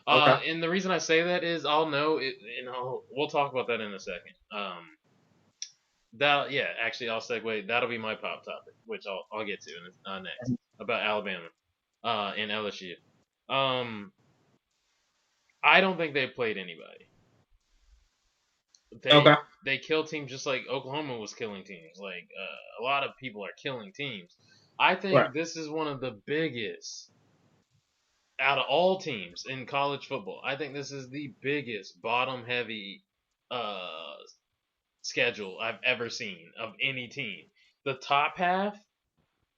Okay.
And the reason I say that is I'll know it, and we'll talk about that in a second. Actually, I'll segue. That'll be my pop topic, which I'll get to next about Alabama, and LSU. I don't think they've played anybody. They kill teams just like Oklahoma was killing teams. Like a lot of people are killing teams. I think this is one of the biggest out of all teams in college football. I think this is the biggest bottom heavy schedule I've ever seen of any team. The top half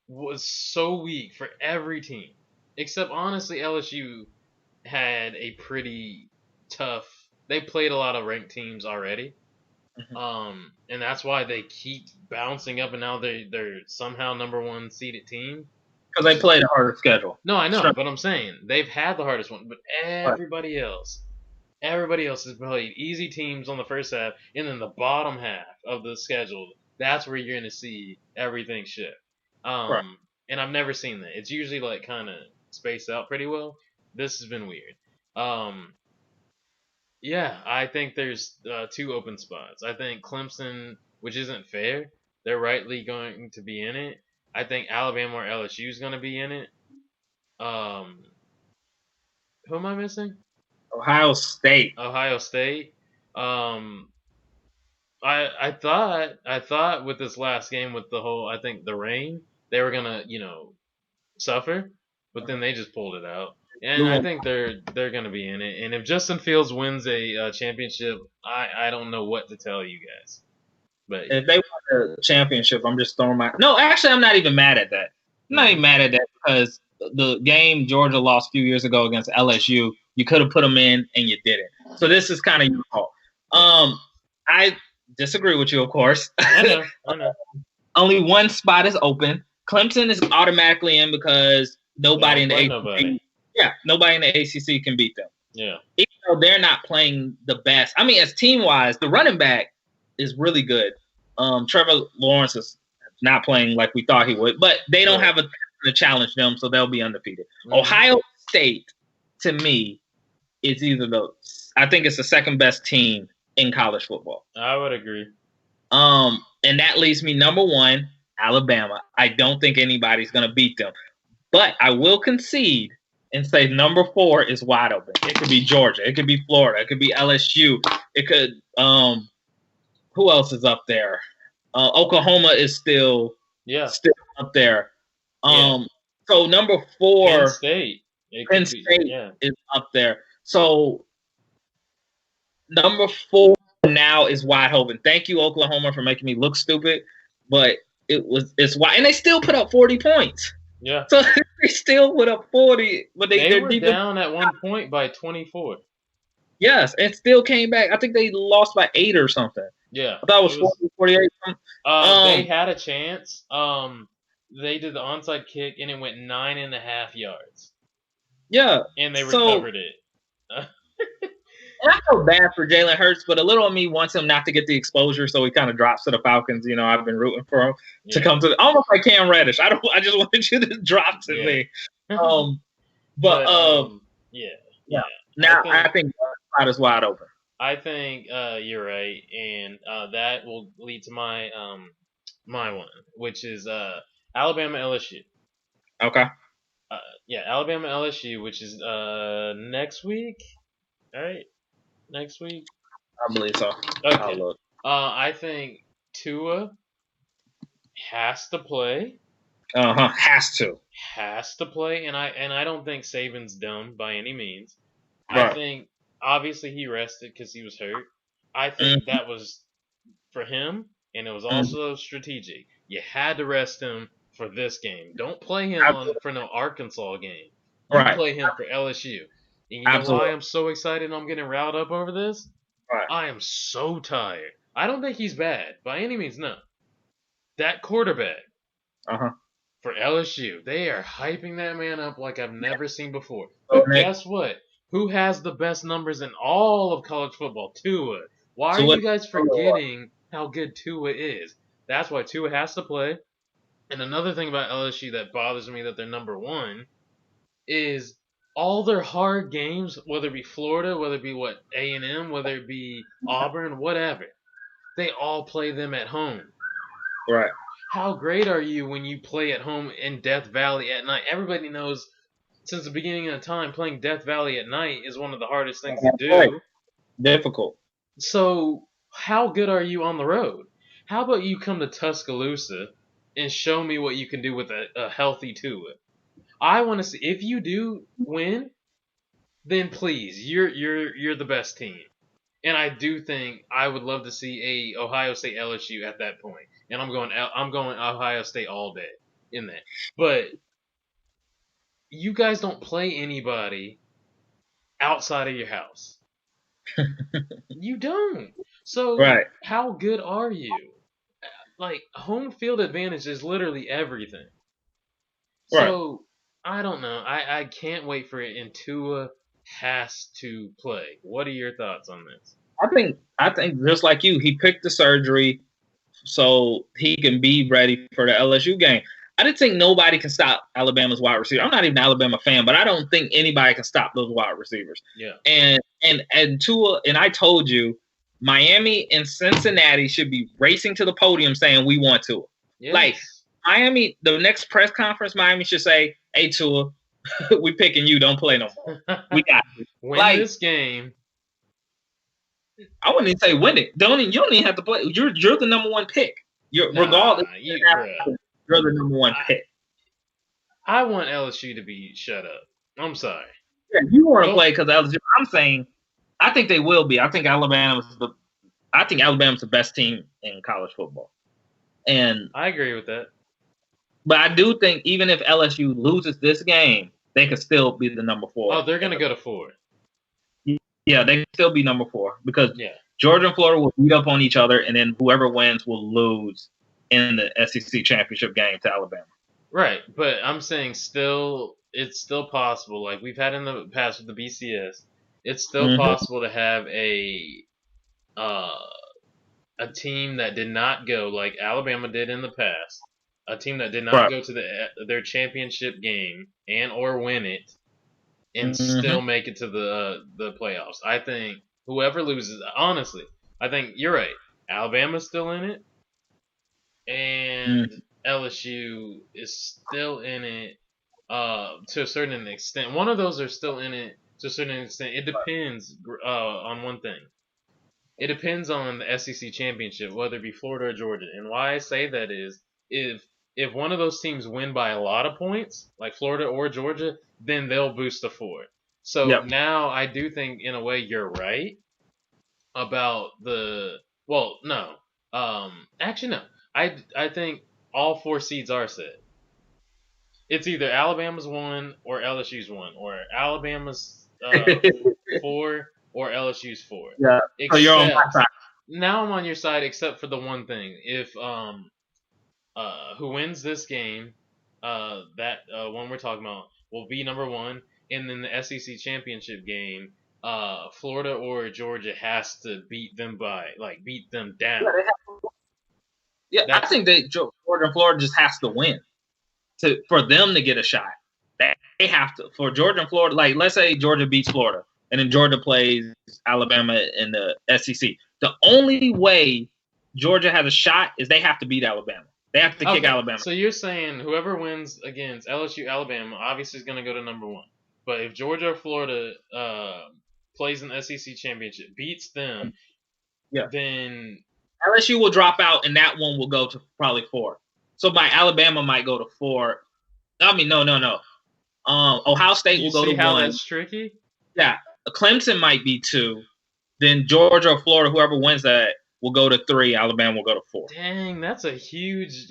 was so weak for every team, except honestly LSU had a pretty tough. They played a lot of ranked teams already, and that's why they keep bouncing up, and now they're somehow number 1 seeded team.
Because they played a harder schedule.
No, I know, but I'm saying they've had the hardest one, but everybody else has played easy teams on the first half, and then the bottom half of the schedule. That's where you're going to see everything shift. And I've never seen that. It's usually like kind of spaced out pretty well. This has been weird. Yeah, I think there's 2 open spots. I think Clemson, which isn't fair, they're rightly going to be in it. I think Alabama or LSU is going to be in it. Who am I missing?
Ohio State.
I thought with this last game with the whole the rain they were gonna suffer, but then they just pulled it out, and I think they're gonna be in it. And if Justin Fields wins a championship, I don't know what to tell you guys. But
if they win a championship, I'm just throwing my. No, actually, I'm not even mad at that. I'm not even mad at that because the game Georgia lost a few years ago against LSU, you could have put them in and you didn't. So this is kind of your fault. I disagree with you, of course.
I know.
Only one spot is open. Clemson is automatically in because nobody in the ACC. Yeah, nobody in the ACC can beat them.
Yeah.
Even though they're not playing the best. I mean, as team-wise, the running back is really good. Trevor Lawrence is not playing like we thought he would, but they don't have a to challenge them, so they'll be undefeated. Ohio State, to me, is I think it's the second best team in college football.
I would agree.
And that leaves me number 1, Alabama. I don't think anybody's going to beat them, but I will concede and say number 4 is wide open. It could be Georgia, it could be Florida, it could be LSU, it could. Who else is up there? Oklahoma is still up there. So number 4,
Penn State
is up there. So number 4 now is wide open. Thank you, Oklahoma, for making me look stupid, but it's wide, and they still put up 40 points.
Yeah.
So they still put up 40, but
they were down at one point by 24.
Yes, and still came back. I think they lost by 8 or something.
Yeah.
I thought it was 48.
They had a chance. They did the onside kick, and it went 9.5 yards.
Yeah.
And they recovered it.
And I feel bad for Jalen Hurts, but a little of me wants him not to get the exposure, so he kind of drops to the Falcons. I've been rooting for him to come to almost like Cam Reddish. I just wanted you to drop to me. Yeah. Now I think the spot is wide open.
I think you're right, and that will lead to my my one, which is Alabama LSU.
Okay.
Alabama LSU, which is next week. All right, next week.
I believe so.
Okay. I'll look. I think Tua has to play.
Has
to play, and I don't think Saban's dumb by any means.
Right.
I think obviously he rested because he was hurt. I think that was for him, and it was also strategic. You had to rest him for this game. Don't play him for no Arkansas game. You
Right.
play him for LSU. And you know
Absolutely.
why I'm so excited and I'm getting riled up over this?
Right.
I am so tired. I don't think he's bad. By any means, no. That quarterback for LSU, they are hyping that man up like I've never seen before. But guess what? Who has the best numbers in all of college football? Tua. Why are you guys forgetting how good Tua is? That's why Tua has to play. And another thing about LSU that bothers me that they're number one is all their hard games, whether it be Florida, whether it be A&M, whether it be Auburn, whatever, they all play them at home.
Right.
How great are you when you play at home in Death Valley at night? Everybody knows since the beginning of time playing Death Valley at night is one of the hardest things to do.
Difficult.
So how good are you on the road? How about you come to Tuscaloosa and show me what you can do with a healthy Tua? I want to see if you do win, then please, you're the best team. And I do think I would love to see a Ohio State LSU at that point. And I'm going Ohio State all day in that. But you guys don't play anybody outside of your house. You don't. So how good are you? Like home field advantage is literally everything. So I don't know. I can't wait for it. And Tua has to play. What are your thoughts on this?
I think just like you, he picked the surgery so he can be ready for the LSU game. I didn't think nobody can stop Alabama's wide receiver. I'm not even an Alabama fan, but I don't think anybody can stop those wide receivers.
Yeah.
And Tua, and I told you, Miami and Cincinnati should be racing to the podium saying we want Tua. Yes. Like Miami, the next press conference, Miami should say, "Hey Tua, we picking you. Don't play no more. We got you.
Win this game."
I wouldn't even say win it. You don't even have to play. You're the number one pick. Regardless. You're the number one pick.
I want LSU to be shut up. I'm sorry.
Yeah, you want to play because LSU. I'm saying, I think they will be. I think Alabama's the best team in college football, and
I agree with that.
But I do think even if LSU loses this game, they could still be the number 4.
Oh, they're gonna go to 4.
Yeah, they can still be number 4 because Georgia and Florida will beat up on each other, and then whoever wins will lose in the SEC championship game to Alabama.
Right, but I'm saying it's still possible. Like we've had in the past with the BCS, it's still possible to have a team that did not go like Alabama did in the past, a team that did not go to their championship game and or win it, and still make it to the playoffs. I think whoever loses, honestly, I think you're right. Alabama's still in it, and LSU is still in it to a certain extent. One of those are still in it to a certain extent. It depends on one thing. It depends on the SEC championship, whether it be Florida or Georgia. And why I say that is if one of those teams win by a lot of points, like Florida or Georgia, then they'll boost to 4. So now I do think in a way you're right about actually no. I think all 4 seeds are set. It's either Alabama's 1 or LSU's 1, or Alabama's 4 or LSU's 4.
Yeah. So you're on my side.
Now I'm on your side, except for the one thing. If who wins this game, that one we're talking about, will be number 1, and then the SEC championship game, Florida or Georgia has to beat them down.
I think that Georgia and Florida just has to win for them to get a shot. They have to. For Georgia and Florida, like let's say Georgia beats Florida, and then Georgia plays Alabama in the SEC. The only way Georgia has a shot is they have to beat Alabama. They have to kick Alabama.
So you're saying whoever wins against LSU, Alabama, obviously is going to go to number 1. But if Georgia or Florida plays in the SEC championship, beats them, then
LSU will drop out, and that one will go to probably 4. So Alabama might go to 4. I mean, no. Ohio State will go to 1.
See how that's tricky?
Yeah. Clemson might be 2. Then Georgia or Florida, whoever wins that, will go to 3. Alabama will go to 4.
Dang, that's a huge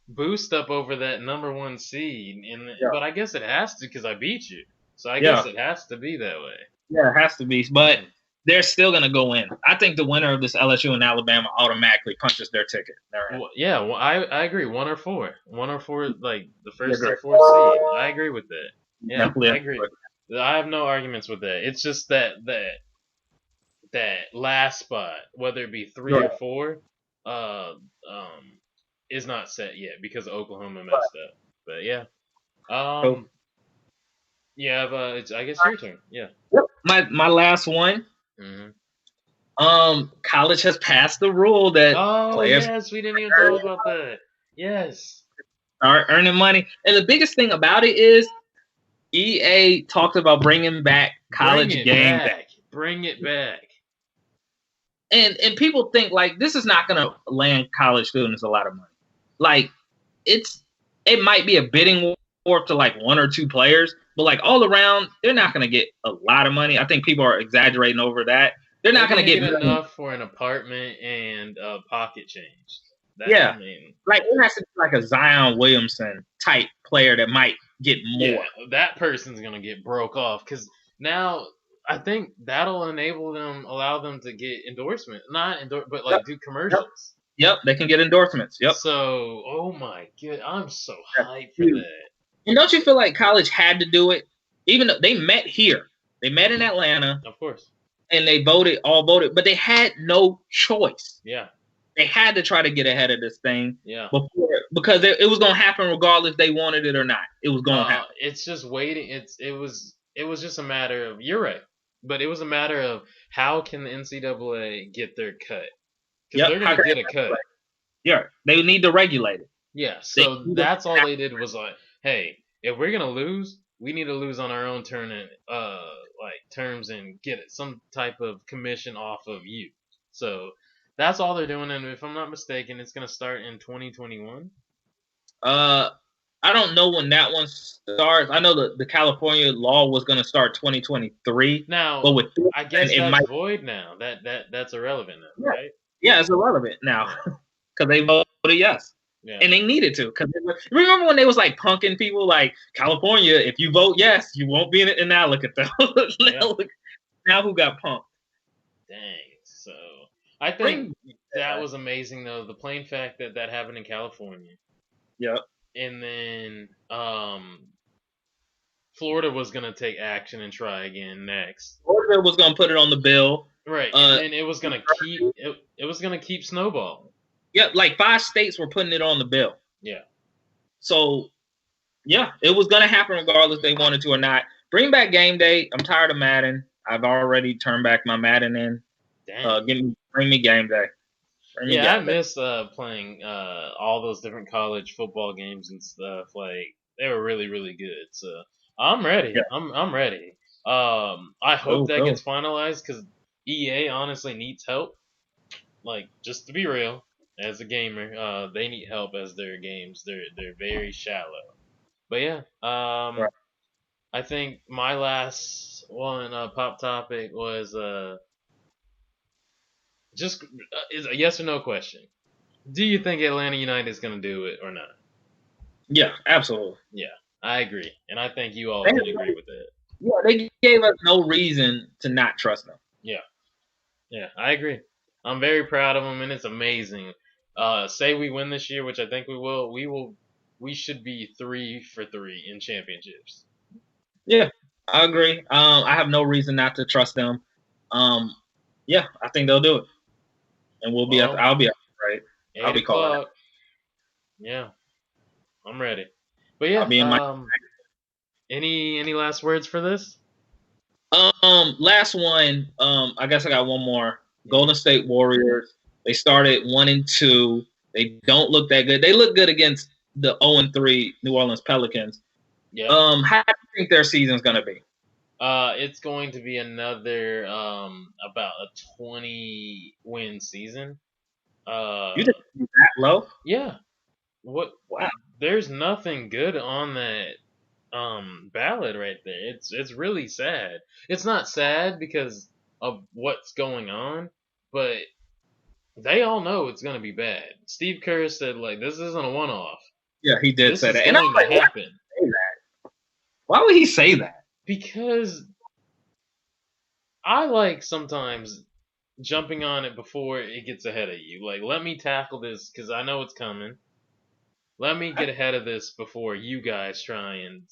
boost up over that number 1 seed. But I guess it has to because I beat you. So I guess it has to be that way.
Yeah, it has to be. But they're still gonna go in. I think the winner of this LSU and Alabama automatically punches their ticket.
Well, I agree. 1 or 4, like the first or 4th seed. I agree with that. Yeah, I agree. I have no arguments with that. It's just that last spot, whether it be 3 or 4, is not set yet because Oklahoma messed up. But yeah, yeah. But I guess your turn. Yeah.
My last one. College has passed the rule that players.
Yes, we didn't even talk about that. Yes.
Are earning money, and the biggest thing about it is EA talked about bringing back college game day.
Bring it back.
And people think like this is not going to land college students a lot of money. Like it might be a bidding war to like 1 or 2 players, but like all around, they're not going to get a lot of money. I think people are exaggerating over that. They're not going to get
enough for an apartment and pocket change.
Like it has to be like a Zion Williamson type player that might get more.
Yeah, that person's going to get broke off because now I think that'll allow them to get endorsement. But do commercials.
Yep, they can get endorsements. Yep.
So, oh my god, I'm so hyped for that.
And don't you feel like college had to do it? Even though they met here. They met in Atlanta.
Of course.
And they all voted, but they had no choice.
Yeah.
They had to try to get ahead of this thing.
Yeah.
Because it was going to happen regardless if they wanted it or not. It was going to happen.
It's just waiting. It was just a matter of, you're right, but it was a matter of how can the NCAA get their cut? Because they're going to get a cut.
Yeah, they need to regulate it.
Yeah, so that's all they did was like, hey, if we're going to lose, we need to lose on our own terms and get some type of commission off of you. So that's all they're doing, and if I'm not mistaken, it's going to start in 2021.
I don't know when that one starts. I know the California law was going to start 2023.
Now,
but
I guess that's void now. That's irrelevant now, right?
Yeah, it's irrelevant now because they voted yes. Yeah. And they needed to. Because remember when they was like punking people like, California, if you vote yes, you won't be in it. And now look at them. Now who got punked?
Dang. So I think that was amazing, though. The plain fact that happened in California.
Yep.
And then Florida was going to take action and try again next.
Florida was going to put it on the bill.
Right. And it was going to keep snowballing.
Yeah, like 5 states were putting it on the bill.
Yeah. So,
yeah, it was going to happen regardless if they wanted to or not. Bring back game day. I'm tired of Madden. I've already turned back my Madden in.
Dang.
Bring me game day.
I miss playing all those different college football games and stuff. Like, they were really, really good. So, I'm ready. Yeah. I'm ready. I hope that gets finalized because EA honestly needs help. Like, just to be real. As a gamer, they need help as their games. They're very shallow. But yeah, I think my last one pop topic was just is a yes or no question. Do you think Atlanta United is going to do it or not?
Yeah, absolutely.
Yeah, I agree, and I think you all can agree with that.
Yeah, they gave us no reason to not trust them.
Yeah, I agree. I'm very proud of them, and it's amazing. Say we win this year, which I think we will. We should be 3 for 3 in championships.
Yeah, I agree. I have no reason not to trust them. Yeah, I think they'll do it, and I'll be up, right? I'll be calling.
Yeah, I'm ready. But yeah, any last words for this?
Last one. I guess I got one more. Golden State Warriors. They started 1-2. They don't look that good. They look good against the 0-3 New Orleans Pelicans.
Yeah.
How do you think their season's gonna be?
It's going to be another about a 20-win season.
You think it's that low?
Yeah. What? Wow. There's nothing good on that ballad right there. It's really sad. It's not sad because of what's going on, but they all know it's gonna be bad. Steve Kerr said like this isn't a one off.
Yeah, he did
This
say
is
that. And I'm
going to
like,
happen.
why would he say that?
Because I like sometimes jumping on it before it gets ahead of you. Like, let me tackle this because I know it's coming. Let me get ahead of this before you guys try and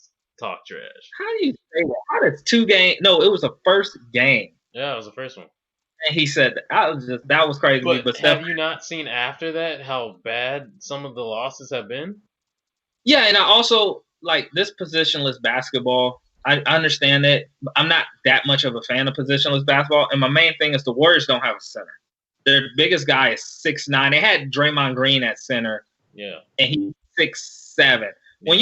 talk trash.
How do you say that? How does 2 games? No, it was the first game.
Yeah, that was the first one.
And he said that was crazy to me.
But
But
have you not seen after that how bad some of the losses have been?
yeah, and I also like this positionless basketball. I understand it. I'm not that much of a fan of positionless basketball. And my main thing is the Warriors don't have a center. Their biggest guy is 6'9". They had Draymond Green at center.
Yeah.
And he's 6'7".
Yeah.
When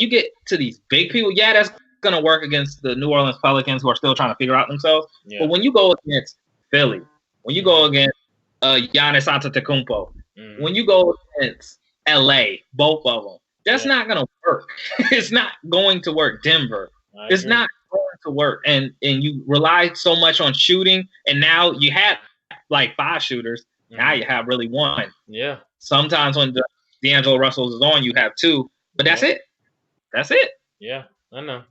you get to these big people, yeah, that's gonna work against the New Orleans Pelicans who are still trying to figure out themselves.
Yeah.
But when you go against Philly, when you go against Giannis Antetokounmpo, when you go against LA, both of them, that's not gonna work. It's not going to work. Denver, it's not going to work. And you rely so much on shooting, and now you have like 5 shooters. Now you have really 1.
Yeah.
Sometimes when D'Angelo Russell is on, you have 2, but that's it. That's it.
Yeah, I know.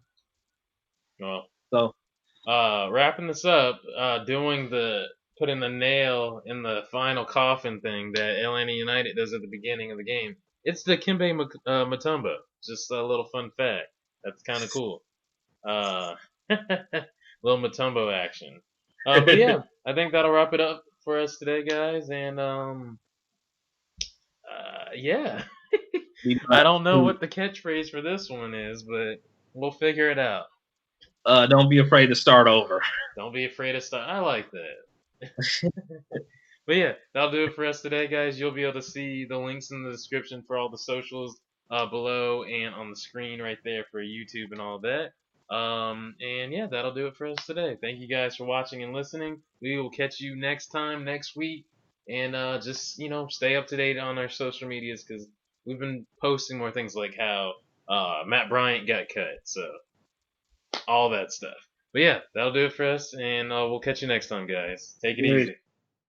Well,
so
wrapping this up, putting the nail in the final coffin thing that Atlanta United does at the beginning of the game. It's the Kimbe Mutombo. Just a little fun fact. That's kind of cool. Little Mutombo action. But yeah, I think that'll wrap it up for us today, guys. And yeah. I don't know what the catchphrase for this one is, but we'll figure it out.
Don't be afraid to start over.
Don't be afraid to start. I like that. But yeah, that'll do it for us today, guys. You'll be able to see the links in the description for all the socials below and on the screen right there for YouTube and all that. And yeah, that'll do it for us today. Thank you guys for watching and listening. We will catch you next time, next week. And just, stay up to date on our social medias because we've been posting more things like how Matt Bryant got cut. So, all that stuff. But yeah, that'll do it for us. And we'll catch you next time, guys. Take it easy.